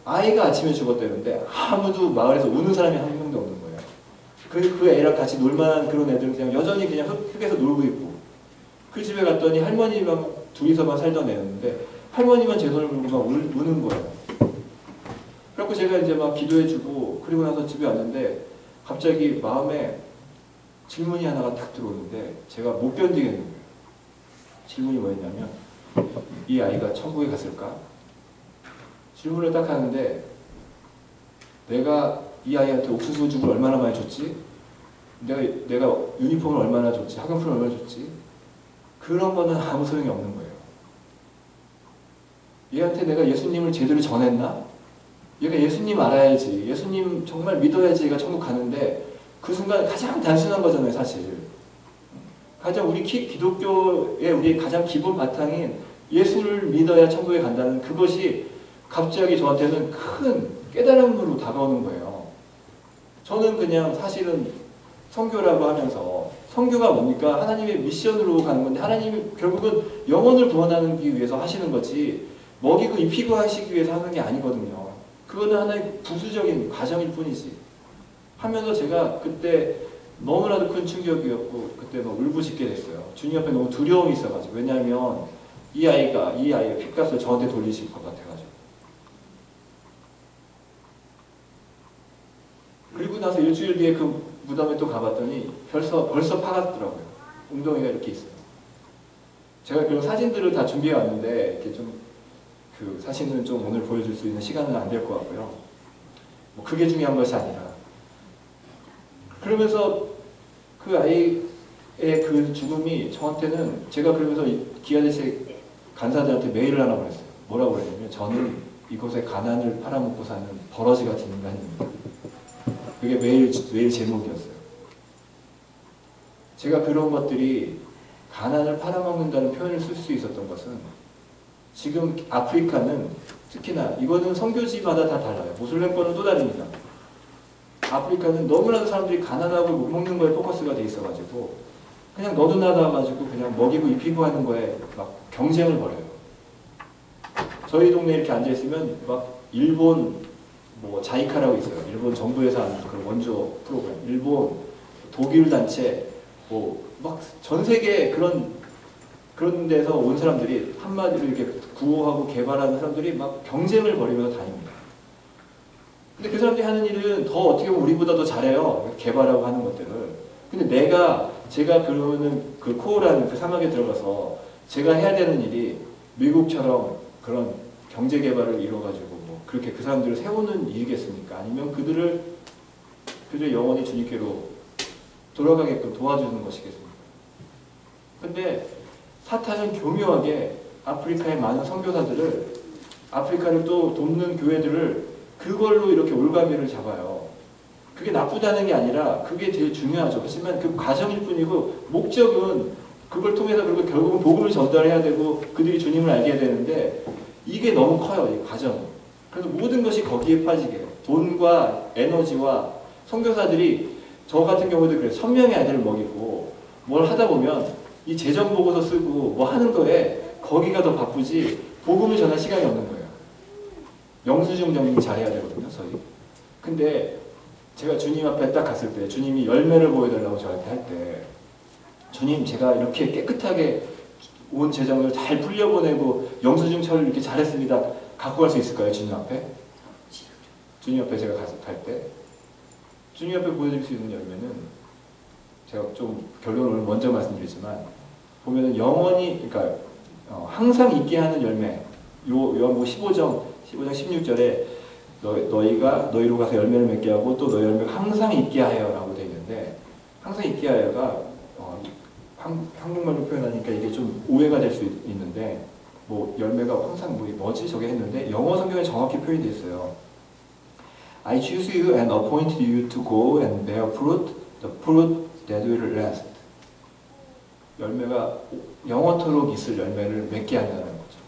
아이가 아침에 죽었다는데 아무도 마을에서 우는 사람이 한 명도 없는 거예요. 그 애랑 같이 놀만한 그런 애들은 그냥 여전히 그냥 흙에서 놀고 있고 그 집에 갔더니 할머니랑 둘이서만 살던 애였는데 할머니만 제 손을 물고 막 우는 거예요. 그래갖고 제가 이제 막 기도해주고 그리고 나서 집에 왔는데 갑자기 마음에 질문이 하나가 딱 들어오는데 제가 못 견디겠는 거예요. 질문이 뭐였냐면 이 아이가 천국에 갔을까? 질문을 딱 하는데 내가 이 아이한테 옥수수 죽을 얼마나 많이 줬지? 내가 유니폼을 얼마나 줬지? 학용품을 얼마나 줬지? 그런 거는 아무 소용이 없는 거예요. 얘한테 내가 예수님을 제대로 전했나? 얘가 예수님 알아야지. 예수님 정말 믿어야지 얘가 천국 가는데 그 순간 가장 단순한 거잖아요, 사실. 가장 우리 기독교의 우리 가장 기본 바탕인 예수를 믿어야 천국에 간다는 그것이 갑자기 저한테는 큰 깨달음으로 다가오는 거예요. 저는 그냥 사실은 선교라고 하면서 선교가 뭡니까? 하나님의 미션으로 가는 건데 하나님이 결국은 영혼을 구원하기 위해서 하시는 거지 먹이고 입히고 하시기 위해서 하는 게 아니거든요. 그거는 하나의 부수적인 과정일 뿐이지. 하면서 제가 그때 너무나도 큰 충격이었고 그때 막 울부짖게 됐어요. 주님 앞에 너무 두려움이 있어가지고. 왜냐하면 이 아이가 핏값을 저한테 돌리실 것 같아가지고. 그리고 나서 일주일 뒤에 그 무덤에 또 가봤더니 벌써 파갔더라고요. 웅덩이가 이렇게 있어요. 제가 그런 사진들을 다 준비해 왔는데 이렇게 좀 그 사진은 좀 오늘 보여줄 수 있는 시간은 안 될 것 같고요. 뭐 그게 중요한 것이 아니라 그러면서 그 아이의 그 죽음이 저한테는 제가 그러면서 기아대책 간사들한테 메일을 하나 보냈어요. 뭐라고 그랬냐면 저는 이곳에 가난을 팔아먹고 사는 버러지 같은 인간입니다. 그게 메일 제목이었어요. 제가 그런 것들이 가난을 팔아먹는다는 표현을 쓸 수 있었던 것은 지금 아프리카는 특히나 이거는 선교지마다 다 달라요. 모슬렘권은 또 다릅니다. 아프리카는 너무나도 사람들이 가난하고 못 먹는 거에 포커스가 돼 있어가지고 그냥 너도나다가지고 그냥 먹이고 입히고 하는 거에 막 경쟁을 벌여요. 저희 동네에 이렇게 앉아있으면 막 일본 뭐 자이카라고 있어요. 일본 정부에서 하는 그런 원조 프로그램. 일본, 독일 단체, 뭐 막 전 세계 그런 데서 온 사람들이 한마디로 이렇게 구호하고 개발하는 사람들이 막 경쟁을 벌이면서 다닙니다. 근데 그 사람들이 하는 일은 더 어떻게 보면 우리보다 더 잘해요. 개발하고 하는 것들을. 근데 제가 그러는 그 코어라는 그 사막에 들어가서 제가 해야 되는 일이 미국처럼 그런 경제 개발을 이뤄가지고 뭐 그렇게 그 사람들을 세우는 일이겠습니까? 아니면 그들의 영혼이 주님께로 돌아가게끔 도와주는 것이겠습니까? 근데 사탄은 교묘하게 아프리카의 많은 선교사들을 아프리카를 또 돕는 교회들을 그걸로 이렇게 올가미를 잡아요. 그게 나쁘다는 게 아니라 그게 제일 중요하죠. 하지만 그 과정일 뿐이고 목적은 그걸 통해서 그리고 결국은 복음을 전달해야 되고 그들이 주님을 알게 되는데 이게 너무 커요. 이 과정이. 그래서 모든 것이 거기에 빠지게 해요. 돈과 에너지와 선교사들이 저 같은 경우도 그래요. 1000명의 아이들을 먹이고 뭘 하다 보면 이 재정 보고서 쓰고 뭐 하는 거에 거기가 더 바쁘지 복음을 전할 시간이 없는 거예요. 영수증 정리 잘해야 되거든요, 저희. 근데 제가 주님 앞에 딱 갔을 때 주님이 열매를 보여달라고 저한테 할 때 주님 제가 이렇게 깨끗하게 온 재정을 잘 풀려보내고 영수증 처리를 이렇게 잘했습니다. 갖고 갈 수 있을까요, 주님 앞에? 주님 앞에 제가 갈 때 주님 앞에 보여드릴 수 있는 열매는 제가 좀 결론을 먼저 말씀드리지만 보면은 영원히 그러니까 항상 있게 하는 열매 요한복음 15장 16절에 너희가 너희로 가서 열매를 맺게 하고 또 너희 열매가 항상 있게 하여라고 되어 있는데 항상 있게 하여가 한국말로 표현하니까 이게 좀 오해가 될 수 있는데 뭐 열매가 항상 뭐지 저게 했는데 영어 성경에 정확히 표현이 되어 있어요. I choose you and appoint you to go and bear fruit, the fruit that will last. 열매가 영원토록 있을 열매를 맺게 한다는 거죠.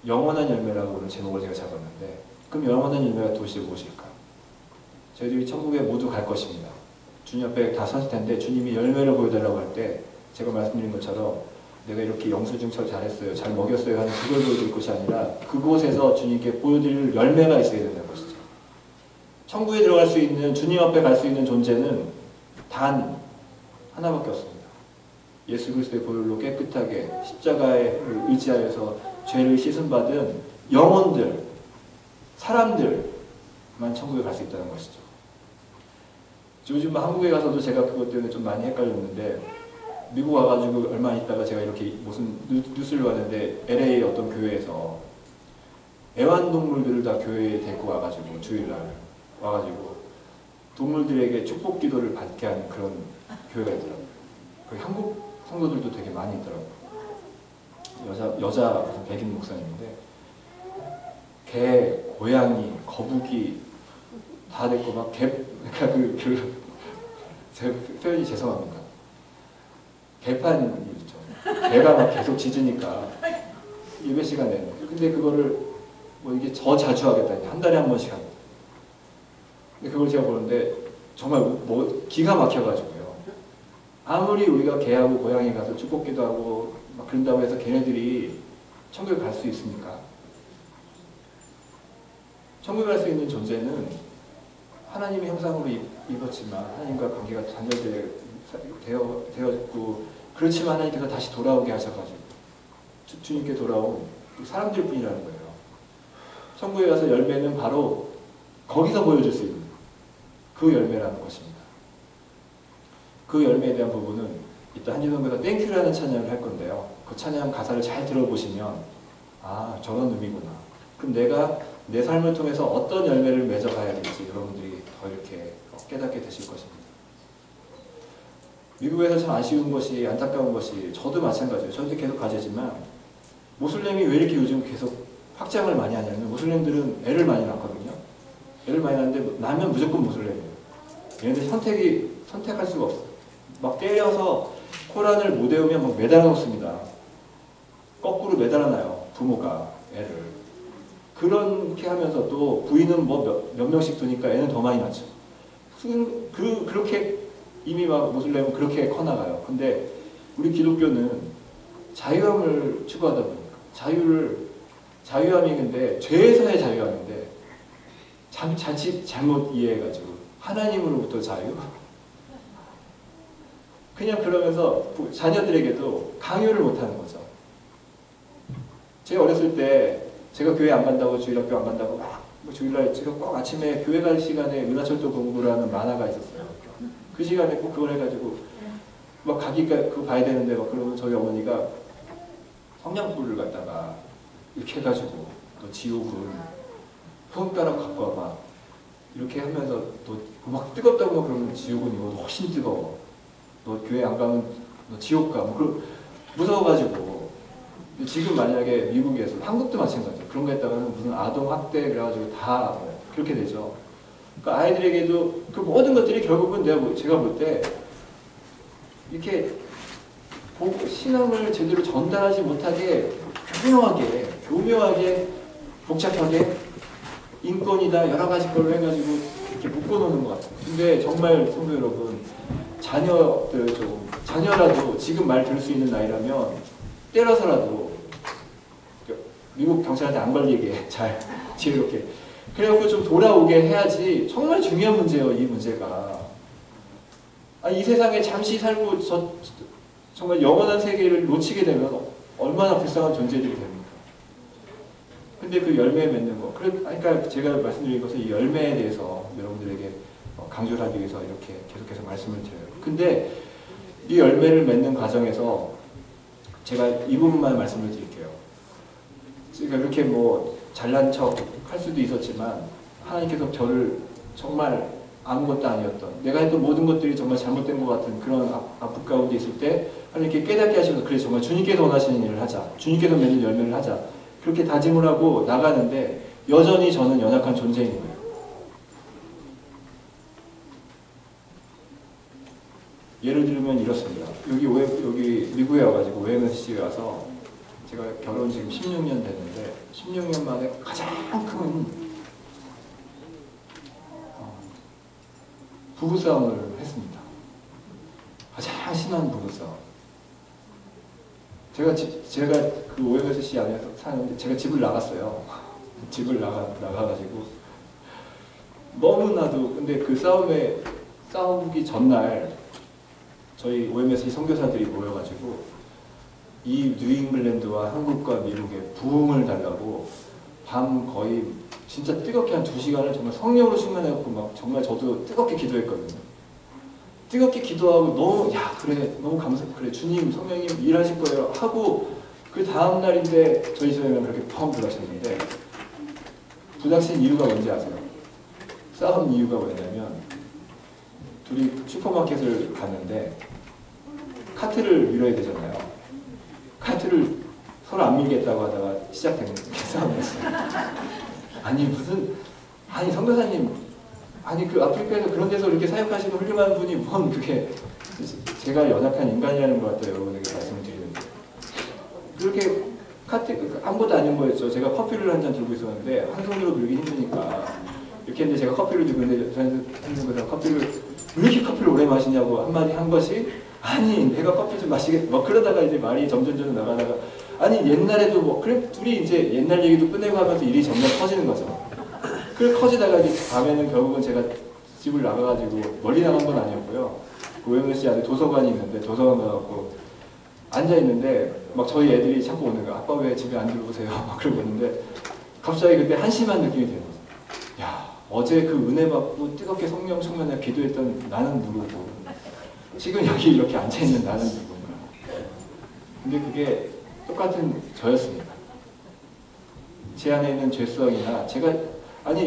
영원한 열매라고 오늘 제목을 제가 잡았는데 그럼 영원한 열매가 도대체 무엇일까? 저희들이 천국에 모두 갈 것입니다. 주님 앞에 다 섰을 텐데 주님이 열매를 보여달라고 할 때 제가 말씀드린 것처럼 내가 이렇게 영수증 처리 잘했어요, 잘 먹였어요 하는 그걸 보여드릴 것이 아니라 그곳에서 주님께 보여드릴 열매가 있어야 된다는 것이죠. 천국에 들어갈 수 있는 주님 앞에 갈 수 있는 존재는 단 하나밖에 없습니다. 예수 그리스도의 보혈로 깨끗하게 십자가에 의지하여서 죄를 씻음받은 영혼들, 사람들만 천국에 갈 수 있다는 것이죠. 요즘 한국에 가서도 제가 그것 때문에 좀 많이 헷갈렸는데, 미국 와가지고 얼마 있다가 제가 이렇게 무슨 뉴스를 봤는데 LA 어떤 교회에서 애완동물들을 다 교회에 데리고 와가지고 주일날 와가지고 동물들에게 축복 기도를 받게 하는 그런 교회가 있더라고요. 거기 한국 성도들도 되게 많이 있더라고요. 여자 무슨 백인 목사님인데 개, 고양이, 거북이 다 데리고 막 그러니까 제가 표현이 죄송합니다. 개판이 있죠. 개가 막 계속 짖으니까 예배 시간에. 근데 그거를 뭐 이게 더 자주 하겠다니 한 달에 한 번씩 합니다. 근데 그걸 제가 보는데 정말 뭐 기가 막혀가지고요. 아무리 우리가 개하고 고양이 가서 축복기도 하고 막 그런다고 해서 걔네들이 천국에 갈 수 있습니까? 천국에 갈 수 있는 존재는 하나님의 형상으로 입었지만 하나님과 관계가 되었고 그렇지만 하나님께서 다시 돌아오게 하셔가지고 주님께 돌아온 사람들 뿐이라는 거예요. 천국에 가서 열매는 바로 거기서 보여줄 수 있는 그 열매라는 것입니다. 그 열매에 대한 부분은 이따 한진성교사 땡큐라는 찬양을 할 건데요. 그 찬양 가사를 잘 들어보시면 아 저런 의미구나. 그럼 내가 내 삶을 통해서 어떤 열매를 맺어가야 될지 여러분들이 더 이렇게 깨닫게 되실 것입니다. 미국에서 참 아쉬운 것이 안타까운 것이 저도 마찬가지예요. 저도 계속 과제지만 모슬렘이 왜 이렇게 요즘 계속 확장을 많이 하냐면 모슬렘들은 애를 많이 낳거든요. 애를 많이 낳는데 낳으면 무조건 모슬렘이에요. 얘네들 선택할 수가 없어요. 막 때려서 코란을 못 외우면 막 매달아 놓습니다. 거꾸로 매달아놔요. 부모가 애를. 그렇게 하면서 또 부인은 뭐 몇 명씩 두니까 애는 더 많이 낳죠. 그렇게 이미 막 모슬렘은 그렇게 커나가요. 근데 우리 기독교는 자유함을 추구하다 보니까 자유함이 근데 죄에서의 자유함인데 자칫 잘못 이해해가지고 하나님으로부터 자유? 그냥 그러면서 자녀들에게도 강요를 못하는 거죠. 제가 어렸을 때 제가 교회 안 간다고 주일학교 안 간다고 막 주일날 제가 꼭 아침에 교회 갈 시간에 은하철도 공부라는 만화가 있었어요. 그 시간에 꼭 그걸 해가지고 막 가기가 그거 봐야 되는데 막 그러면 저희 어머니가 성냥불을 갖다가 이렇게 해가지고 너 지옥은 손가락 갖고 와봐 이렇게 하면서 너 막 뜨겁다고 막 그러면 지옥은 이거 훨씬 뜨거워. 너 교회 안 가면 너 지옥 가. 뭐 무서워가지고. 지금 만약에 미국에서 한국도 마찬가지예요. 그런 거 했다가는 무슨 아동 학대 그래가지고 다 그렇게 되죠. 그러니까 아이들에게도 그 모든 것들이 결국은 제가 볼 때 이렇게 신앙을 제대로 전달하지 못하게 교묘하게 복잡하게 인권이다 여러 가지 걸로 해가지고 이렇게 묶어놓는 것 같아요. 근데 정말 성도 여러분 자녀라도 지금 말 들을 수 있는 나이라면 때려서라도 미국 경찰한테 안 걸리게 잘 지혜롭게 그래갖고 좀 돌아오게 해야지. 정말 중요한 문제예요. 이 문제가. 이 세상에 잠시 살고 정말 영원한 세계를 놓치게 되면 얼마나 불쌍한 존재들이 됩니까? 근데 그 열매 맺는 거. 그러니까 제가 말씀드린 것은 이 열매에 대해서 여러분들에게 강조를 하기 위해서 이렇게 계속해서 말씀을 드려요. 근데 이 열매를 맺는 과정에서 제가 이 부분만 말씀을 드릴게요. 제가 이렇게 뭐 잘난 척 할 수도 있었지만 하나님께서 저를 정말 아무것도 아니었던 내가 했던 모든 것들이 정말 잘못된 것 같은 그런 아픔 가운데 있을 때 하나님께 깨닫게 하셔서 그래 정말 주님께서 원하시는 일을 하자. 주님께서 맺는 열매를 하자. 그렇게 다짐을 하고 나가는데 여전히 저는 연약한 존재인 거예요. 예를 들면 이렇습니다. 여기 미국에 와가지고 OMSC에 와서 제가 결혼 지금 16년 됐는데 16년 만에 가장 큰 부부싸움을 했습니다. 가장 심한 부부싸움. 제가 그 OMSC 안에서 사는데 제가 집을 나갔어요. 집을 나가가지고 너무나도 근데 그 싸우기 전날 저희 OMSC 선교사들이 모여가지고 이 뉴잉글랜드와 한국과 미국의 부흥을 달라고 밤 거의 진짜 뜨겁게 한 2시간을 정말 성령으로 충만해갖고 막 정말 저도 뜨겁게 기도했거든요. 뜨겁게 기도하고 너무 그래 너무 그래 주님 성령님 일하실 거예요 하고 그 다음 날인데 저희 집에는 그렇게 펑 들어가셨는데 부닥친 이유가 뭔지 아세요? 싸운 이유가 뭐냐면 둘이 슈퍼마켓을 갔는데 카트를 밀어야 되잖아요. 카트를 서로 안 밀겠다고 하다가 시작된 싸움이었어요. 아니 선교사님 그 아프리카에서 그런 데서 이렇게 사역하시는 훌륭한 분이 뭔 그게 제가 연약한 인간이라는 것 같아요. 여러분에게 말씀을 드리는데 그렇게 카트 아무것도 아닌 거였죠. 제가 커피를 한 잔 들고 있었는데 한 손으로 밀기 힘드니까 이렇게 했는데 제가 커피를 들고 있는데 저한테 커피를 왜 이렇게 커피를 오래 마시냐고 한마디 한 것이 아니 내가 커피 좀 마시겠 그러다가 이제 말이 점점 나가다가 아니 옛날에도 그래 둘이 이제 옛날 얘기도 끝내고 하면서 일이 점점 커지는 거죠. 그래 커지다가 이제 밤에는 결국은 제가 집을 나가가지고 멀리 나간 건 아니었고요. 고영시 안에 도서관이 있는데 도서관 가갖고 앉아 있는데 막 저희 애들이 자꾸 오는 거야. 아빠 왜 집에 안 들어오세요? 막 그러고 있는데 갑자기 그때 한심한 느낌이 드는 거죠. 야 어제 그 은혜 받고 뜨겁게 성령 충만에 기도했던 나는 누구고 지금 여기 이렇게 앉아 있는 나는 누군가. 근데 그게 똑같은 저였습니다. 제 안에 있는 죄성이나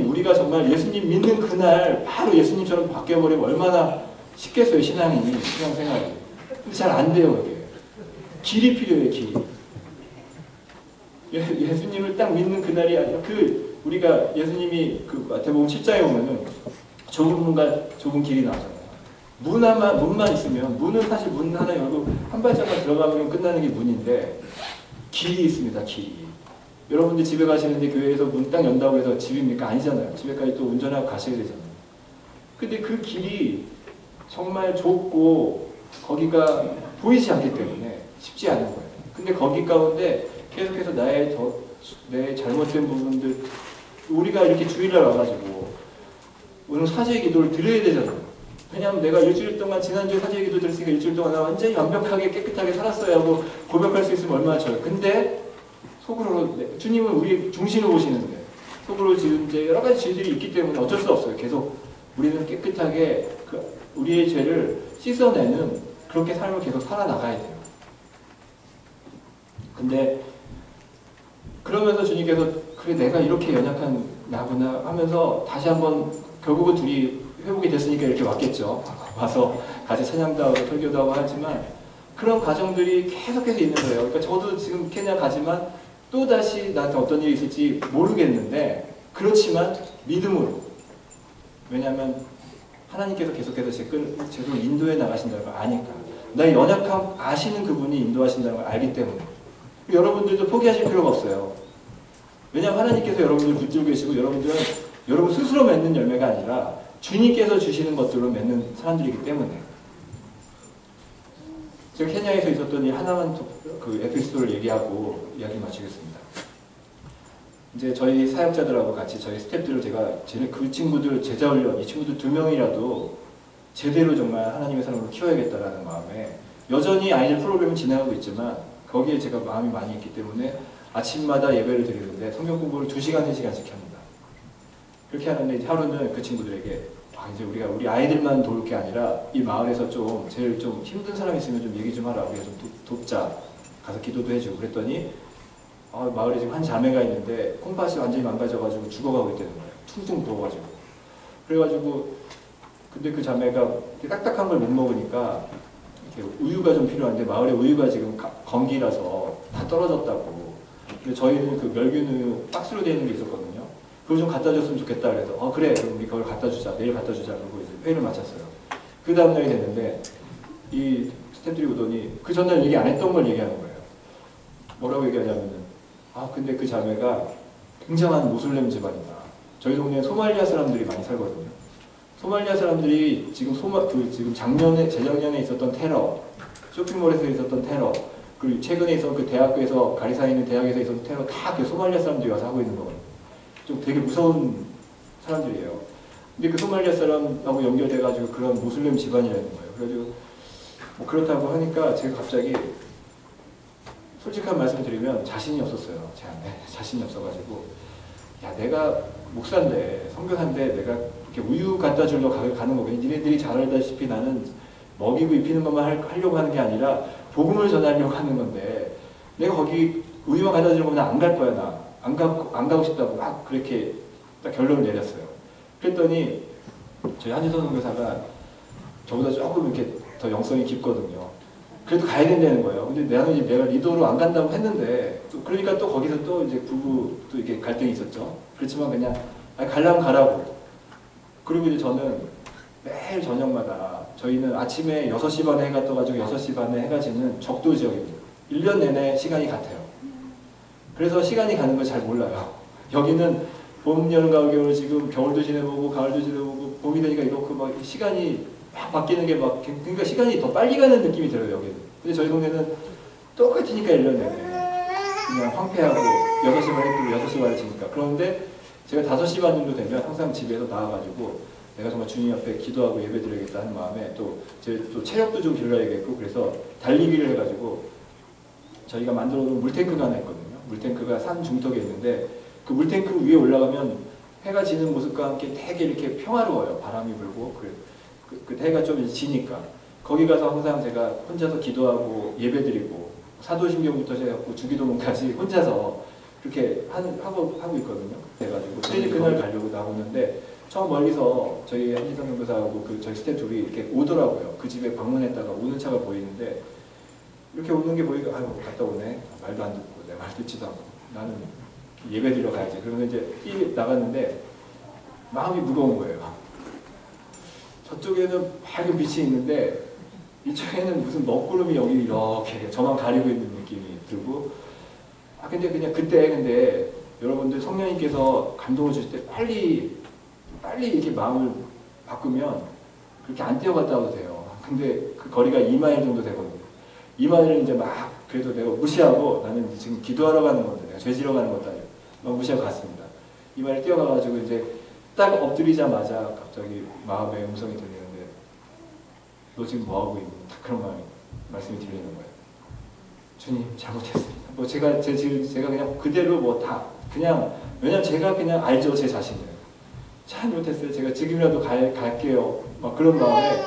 우리가 정말 예수님 믿는 그날 바로 예수님처럼 바뀌어버리면 얼마나 쉽겠어요, 신앙생활이. 근데 잘 안 돼요, 그게. 길이 필요해요, 길이. 예수님을 딱 믿는 그날이 아니라 우리가 예수님이 마태복음 7장에 보면은 좁은 문과 좁은 길이 나오잖아요. 문만 있으면, 문은 사실 문 하나 열고 한 발짝만 들어가면 끝나는 게 문인데 길이 있습니다, 길이. 여러분들 집에 가시는데 교회에서 문 딱 연다고 해서 집입니까? 아니잖아요. 집에까지 또 운전하고 가셔야 되잖아요. 근데 그 길이 정말 좁고 거기가 보이지 않기 때문에 쉽지 않은 거예요. 근데 거기 가운데 계속해서 내 잘못된 부분들 우리가 이렇게 주일날 와가지고 오늘 사죄의 기도를 드려야 되잖아요. 왜냐하면 내가 일주일 동안 지난주에 사죄의 기도 드렸으니까 일주일 동안 나 완전히 완벽하게 깨끗하게 살았어야 하고 고백할 수 있으면 얼마나 좋아요. 근데 속으로 주님은 우리 중심을 보시는데 속으로 지금 이제 여러 가지 죄들이 있기 때문에 어쩔 수 없어요. 계속 우리는 깨끗하게 우리의 죄를 씻어내는 그렇게 삶을 계속 살아나가야 돼요. 근데 그러면서 주님께서 그래 내가 이렇게 연약한 나구나 하면서 다시 한번 결국은 둘이 회복이 됐으니까 이렇게 왔겠죠. 와서 같이 찬양도 하고 설교도 하고 하지만 그런 과정들이 계속해서 있는 거예요. 그러니까 저도 지금 케냐 가지만 또다시 나한테 어떤 일이 있을지 모르겠는데 그렇지만 믿음으로. 왜냐하면 하나님께서 계속해서 제 손을 인도해 나가신다는 걸 아니까. 나의 연약함 아시는 그분이 인도하신다는 걸 알기 때문에. 여러분들도 포기하실 필요가 없어요. 왜냐하면 하나님께서 여러분들 붙들고 계시고 여러분들은 여러분 스스로 맺는 열매가 아니라 주님께서 주시는 것들로 맺는 사람들이기 때문에. 제가 케냐에서 있었던 일 하나만 그 에피소드를 얘기하고 이야기 마치겠습니다. 이제 저희 사역자들하고 같이 저희 스태프들을 제가 그 친구들 제자 훈련, 이 친구들 2명이라도 제대로 정말 하나님의 사람으로 키워야겠다라는 마음에 여전히 아이들 프로그램은 진행하고 있지만 거기에 제가 마음이 많이 있기 때문에 아침마다 예배를 드리는데 성경 공부를 2시간, 3시간씩 합니다. 그렇게 하는데 이제 하루는 그 친구들에게 이제 우리 아이들만 도울 게 아니라 이 마을에서 제일 좀 힘든 사람이 있으면 좀 얘기 좀 하라. 우리가 좀 돕자. 가서 기도도 해주고 그랬더니 마을에 지금 한 자매가 있는데 콩팥이 완전히 망가져가지고 죽어가고 있다는 거예요. 퉁퉁 부어가지고. 그래가지고 근데 그 자매가 딱딱한 걸 못 먹으니까 이렇게 우유가 좀 필요한데 마을에 우유가 지금 건기라서 다 떨어졌다고. 근데 저희는 그 멸균우유 박스로 되어 있는 게 있었거든요. 그걸 좀 갖다 줬으면 좋겠다 그래서 그래 그럼 우리 그걸 갖다 주자. 내일 갖다 주자. 그러고 이제 회의를 마쳤어요. 그 다음날이 됐는데 이 스태프들이 오더니 그 전날 얘기 안 했던 걸 얘기하는 거예요. 뭐라고 얘기하냐면은 근데 그 자매가 굉장한 모슬렘 집안이다. 저희 동네에 소말리아 사람들이 많이 살거든요. 소말리아 사람들이 지금 지금 재작년에 있었던 테러, 쇼핑몰에서 있었던 테러, 그리고 최근에 있었던 그 대학교에서 가리사에 있는 대학에서 있었던 테러 다 그 소말리아 사람들이 와서 하고 있는 거거든요. 좀 되게 무서운 사람들이에요. 근데 그 소말리아 사람하고 연결돼가지고 그런 모슬렘 집안이라는 거예요. 그래가지고 그렇다고 하니까 제가 갑자기 솔직한 말씀 드리면 자신이 없었어요. 제 안에 자신이 없어가지고 야 내가 목사인데 선교사인데 내가 이렇게 우유 갖다 주러 가는 거고 니네들이 잘 알다시피 나는 먹이고 입히는 것만 하려고 하는 게 아니라 복음을 전하려고 하는 건데 내가 거기 우유만 갖다 주는 거면 안 갈 거야 나. 안 가고 싶다고 막 그렇게 딱 결론을 내렸어요. 그랬더니 저희 한지선 선교사가 저보다 조금 이렇게 더 영성이 깊거든요. 그래도 가야 된다는 거예요. 근데 나는 이제 내가 리더로 안 간다고 했는데 그러니까 또 거기서 또 이제 부부 또 이렇게 갈등이 있었죠. 그렇지만 그냥 가려면 가라고. 그리고 이제 저는 매일 저녁마다 저희는 아침에 6시 반에 해가 떠가지고 6시 반에 해가 지는 적도 지역입니다. 1년 내내 시간이 같아요. 그래서 시간이 가는 걸 잘 몰라요. 여기는 봄, 여름, 가을, 겨울 지금 겨울도 지내보고 가을도 지내보고 봄이 되니까 이렇게 막 시간이 막 바뀌는 게 막 그러니까 시간이 더 빨리 가는 느낌이 들어요 여기는. 근데 저희 동네는 똑같으니까 1년 내내 그냥 황폐하고 6시 반에 뜨고 6시 반에 지니까. 그런데 제가 5시 반 정도 되면 항상 집에서 나와가지고 내가 정말 주님 앞에 기도하고 예배드려야겠다 하는 마음에 또 제 또 체력도 좀 길러야겠고 그래서 달리기를 해가지고 저희가 만들어 놓은 물탱크가 하나 있거든요. 물탱크가 산 중턱에 있는데 그 물탱크 위에 올라가면 해가 지는 모습과 함께 되게 이렇게 평화로워요. 바람이 불고 그 해가 좀 지니까 거기 가서 항상 제가 혼자서 기도하고 예배드리고 사도신경부터 시작해서 주기도문까지 혼자서 그렇게 하고 있거든요. 그래가지고 이제 그날 가려고 나오는데 처음 멀리서 저희 한지선 선교사하고 저희 스태프 둘이 이렇게 오더라고요. 그 집에 방문했다가 오는 차가 보이는데 이렇게 오는 게 보니까 아유 갔다 오네. 말도 안 듣고 내 말 듣지도 않고 나는 예배드리러 가야지. 그러면 이제 나갔는데 마음이 무거운 거예요. 저쪽에는 밝은 빛이 있는데 이쪽에는 무슨 먹구름이 여기 이렇게 저만 가리고 있는 느낌이 들고 근데 그냥 근데 여러분들 성령님께서 감동을 주실 때 빨리 이렇게 마음을 바꾸면 그렇게 안 뛰어갔다 와도 돼요. 근데 그 거리가 2마일 정도 되거든요. 2마일을 이제 막 그래도 내가 무시하고 나는 지금 기도하러 가는 건데 내가 죄 지러 가는 것도 아니고 막 무시하고 갔습니다. 2마일 뛰어가가지고 이제 딱 엎드리자마자 갑자기 마음의 음성이 들리는데 너 지금 뭐하고 있니? 그런 말씀이 들리는 거예요. 주님 잘못했습니다. 뭐 제가 그냥 그대로 뭐 다 그냥 왜냐면 제가 그냥 알죠 제 자신을 잘못했어요. 제가 지금이라도 갈게요. 막 그런 마음에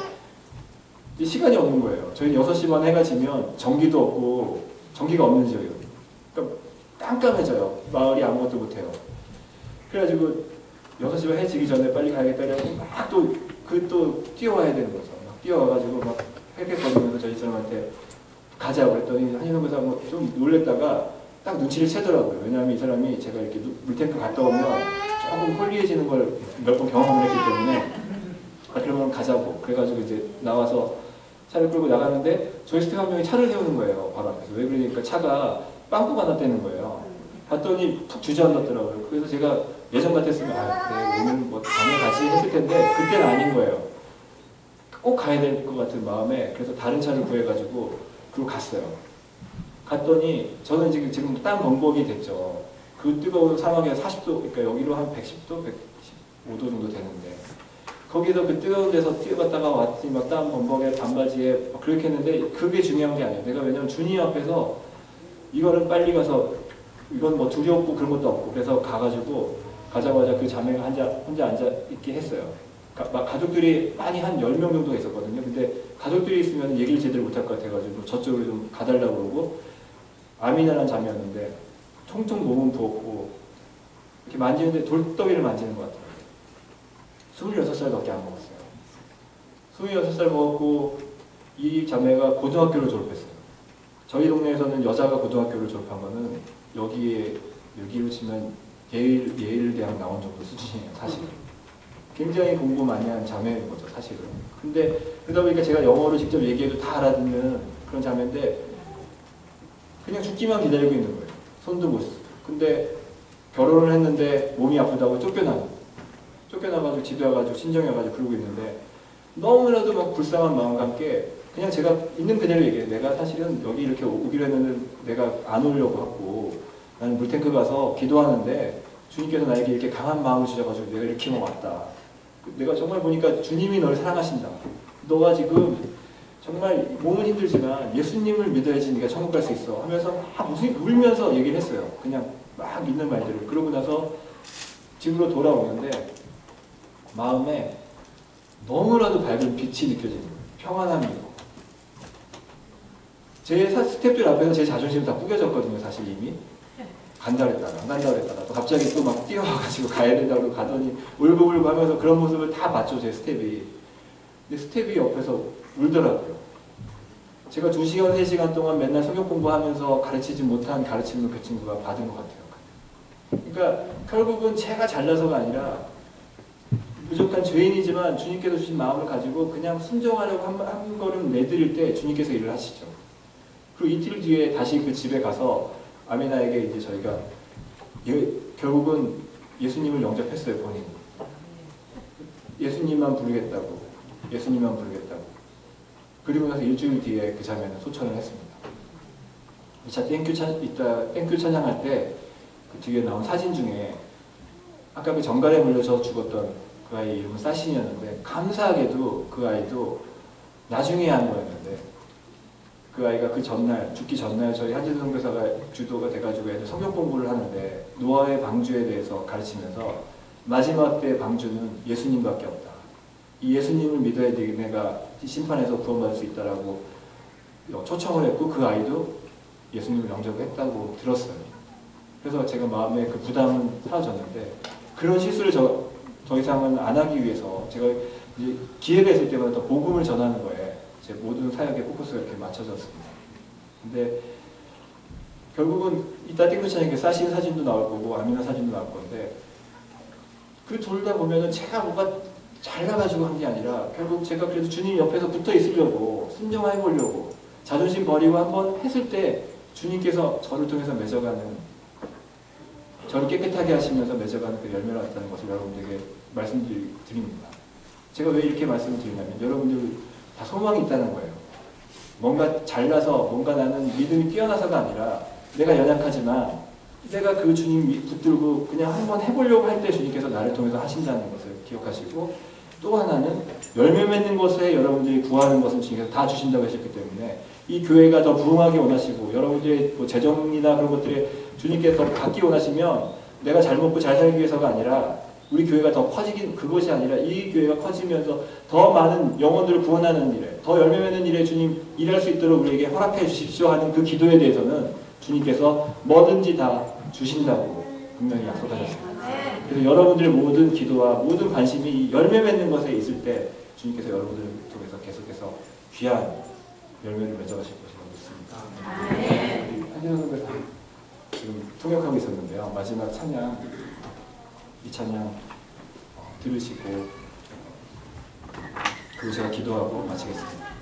시간이 없는 거예요. 저희 6시 반 해가 지면 전기도 없고 전기가 없는 지역이거든요. 그러니까 깜깜해져요. 마을이 아무것도 못해요. 그래가지고 6시 반 해 지기 전에 빨리 가야겠다 이러고 막 또 뛰어와야 되는 거죠. 막 뛰어와가지고 막 획획거리면서 저희 사람한테 가자고 그랬더니 한인선교사가 좀 놀랬다가 딱 눈치를 채더라고요. 왜냐하면 이 사람이 제가 이렇게 물탱크 갔다 오면 조금 홀리해지는 걸 몇 번 경험을 했기 때문에 그러면 가자고 그래가지고 이제 나와서 차를 끌고 나가는데 저희 스태프 한 명이 차를 세우는 거예요. 바로 앞에서. 왜 그러니까 차가 빵꾸가 났다는 거예요. 봤더니 푹 주저앉았더라고요. 그래서 제가 예전 같았으면 그래 오늘 뭐 다음에 가지 했을 텐데 그때는 아닌 거예요. 꼭 가야 될 것 같은 마음에 그래서 다른 차를 구해가지고 그리고 갔어요. 갔더니 저는 지금 땀 범벅이 됐죠. 그 뜨거운 사막에 40도 그러니까 여기로 한 110도, 115도 정도 되는데 거기서 그 뜨거운 데서 뛰어갔다가 왔더니 막 땀 범벅에 반바지에 그렇게 했는데 그게 중요한 게 아니에요. 내가 왜냐면 주님 앞에서 이거는 빨리 가서 이건 뭐 두렵고 그런 것도 없고 그래서 가자마자 그 자매가 혼자 앉아 있게 했어요. 가족들이 많이 한 10명 정도가 있었거든요. 근데 가족들이 있으면 얘기를 제대로 못할 것 같아가지고 저쪽으로 좀 가달라고 그러고 아미나라는 자매였는데 통통 몸은 부었고 이렇게 만지는데 돌덩이를 만지는 것 같아요. 26살밖에 안 먹었어요. 26살 먹었고 이 자매가 고등학교를 졸업했어요. 저희 동네에서는 여자가 고등학교를 졸업한 거는 여기로 치면 예일대학 나온 정도 수준이에요. 사실은. 굉장히 공부 많이 한 자매인 거죠. 사실은. 근데 그러다 보니까 제가 영어로 직접 얘기해도 다 알아듣는 그런 자매인데 그냥 죽기만 기다리고 있는 거예요. 손도 못 쓰고. 근데 결혼을 했는데 몸이 아프다고 쫓겨나가지고 집에 와가지고 신정해가지고 그러고 있는데 너무나도 막 불쌍한 마음과 함께 그냥 제가 있는 그대로 얘기해요. 내가 사실은 여기 이렇게 오기로 했는데 내가 안 오려고 하고 나는 물탱크 가서 기도하는데 주님께서 나에게 이렇게 강한 마음을 주셔가지고 내가 이렇게만 왔다. 내가 정말 보니까 주님이 널 사랑하신다. 너가 지금 정말 몸은 힘들지만 예수님을 믿어야지 네가 천국 갈 수 있어 하면서 막 울면서 얘기를 했어요. 그냥 막 믿는 말들을. 그러고 나서 집으로 돌아오는데 마음에 너무나도 밝은 빛이 느껴지는 거예요. 평안함이 있고. 제 스태프들 앞에서 제 자존심이 다 꾸겨졌거든요. 사실 이미. 간다 그랬다가 안 간다 그랬다가 또 갑자기 또 막 뛰어와가지고 가야 된다고 가더니 울고불고 하면서 그런 모습을 다 봤죠. 제 스텝이. 근데 스텝이 옆에서 울더라고요. 제가 2시간, 3시간 동안 맨날 성경 공부하면서 가르치지 못한 가르침을 그 친구가 받은 것 같아요. 그러니까 결국은 제가 잘나서가 아니라 부족한 죄인이지만 주님께서 주신 마음을 가지고 그냥 순종하려고 한 걸음 내드릴 때 주님께서 일을 하시죠. 그리고 이틀 뒤에 다시 그 집에 가서 아미나에게 이제 저희가 결국은 예수님을 영접했어요. 본인이. 예수님만 부르겠다고. 예수님만 부르겠다고. 그리고 나서 일주일 뒤에 그 자매는 소천을 했습니다. 2차 땡큐 찬양할 때 그 뒤에 나온 사진 중에 아까 그 정갈에 물려서 죽었던 그 아이 이름은 사신이었는데 감사하게도 그 아이도 나중에 한 거였는데 그 아이가 그 전날 죽기 전날 저희 한진 선교사가 주도가 돼가지고 애들 성경 공부를 하는데 노아의 방주에 대해서 가르치면서 마지막 때 방주는 예수님밖에 없다. 이 예수님을 믿어야 내가 심판에서 구원받을 수 있다라고 초청을 했고 그 아이도 예수님을 영접했다고 들었어요. 그래서 제가 마음에 그 부담은 사라졌는데 그런 실수를 더 이상은 안 하기 위해서 제가 이제 기회가 있을 때마다 더 복음을 전하는 거에 제 모든 사역의 포커스가 이렇게 맞춰졌습니다. 근데 결국은 이따 띵크찬에게 사신 사진도 나올 거고 아미나 사진도 나올 건데 그 둘 다 보면은 제가 뭔가 잘나가지고 한 게 아니라 결국 제가 그래도 주님 옆에서 붙어 있으려고 순종해 보려고 자존심 버리고 한번 했을 때 주님께서 저를 통해서 맺어가는 저를 깨끗하게 하시면서 맺어가는 그 열매가 있다는 것을 여러분들에게 말씀드립니다. 제가 왜 이렇게 말씀을 드리냐면 여러분들 다 소망이 있다는 거예요. 뭔가 잘나서 뭔가 나는 믿음이 뛰어나서가 아니라 내가 연약하지만 내가 그 주님 붙들고 그냥 한번 해보려고 할 때 주님께서 나를 통해서 하신다는 것을 기억하시고 또 하나는 열매 맺는 것에 여러분들이 구하는 것은 주님께서 다 주신다고 하셨기 때문에 이 교회가 더 부흥하게 원하시고 여러분들의 뭐 재정이나 그런 것들에 주님께서 더 받기 원하시면 내가 잘 먹고 잘 살기 위해서가 아니라 우리 교회가 더 커지긴 그것이 아니라 이 교회가 커지면서 더 많은 영혼들을 구원하는 일에 더 열매 맺는 일에 주님 일할 수 있도록 우리에게 허락해 주십시오 하는 그 기도에 대해서는 주님께서 뭐든지 다 주신다고 분명히 약속하셨습니다. 그래서 여러분들의 모든 기도와 모든 관심이 열매 맺는 것에 있을 때 주님께서 여러분들을 통해서 계속해서 귀한 열매를 맺어가실 것이라고 믿습니다. 한진호 선배가 지금 통역하고 있었는데요. 마지막 찬양, 이 찬양 들으시고 그리고 제가 기도하고 마치겠습니다.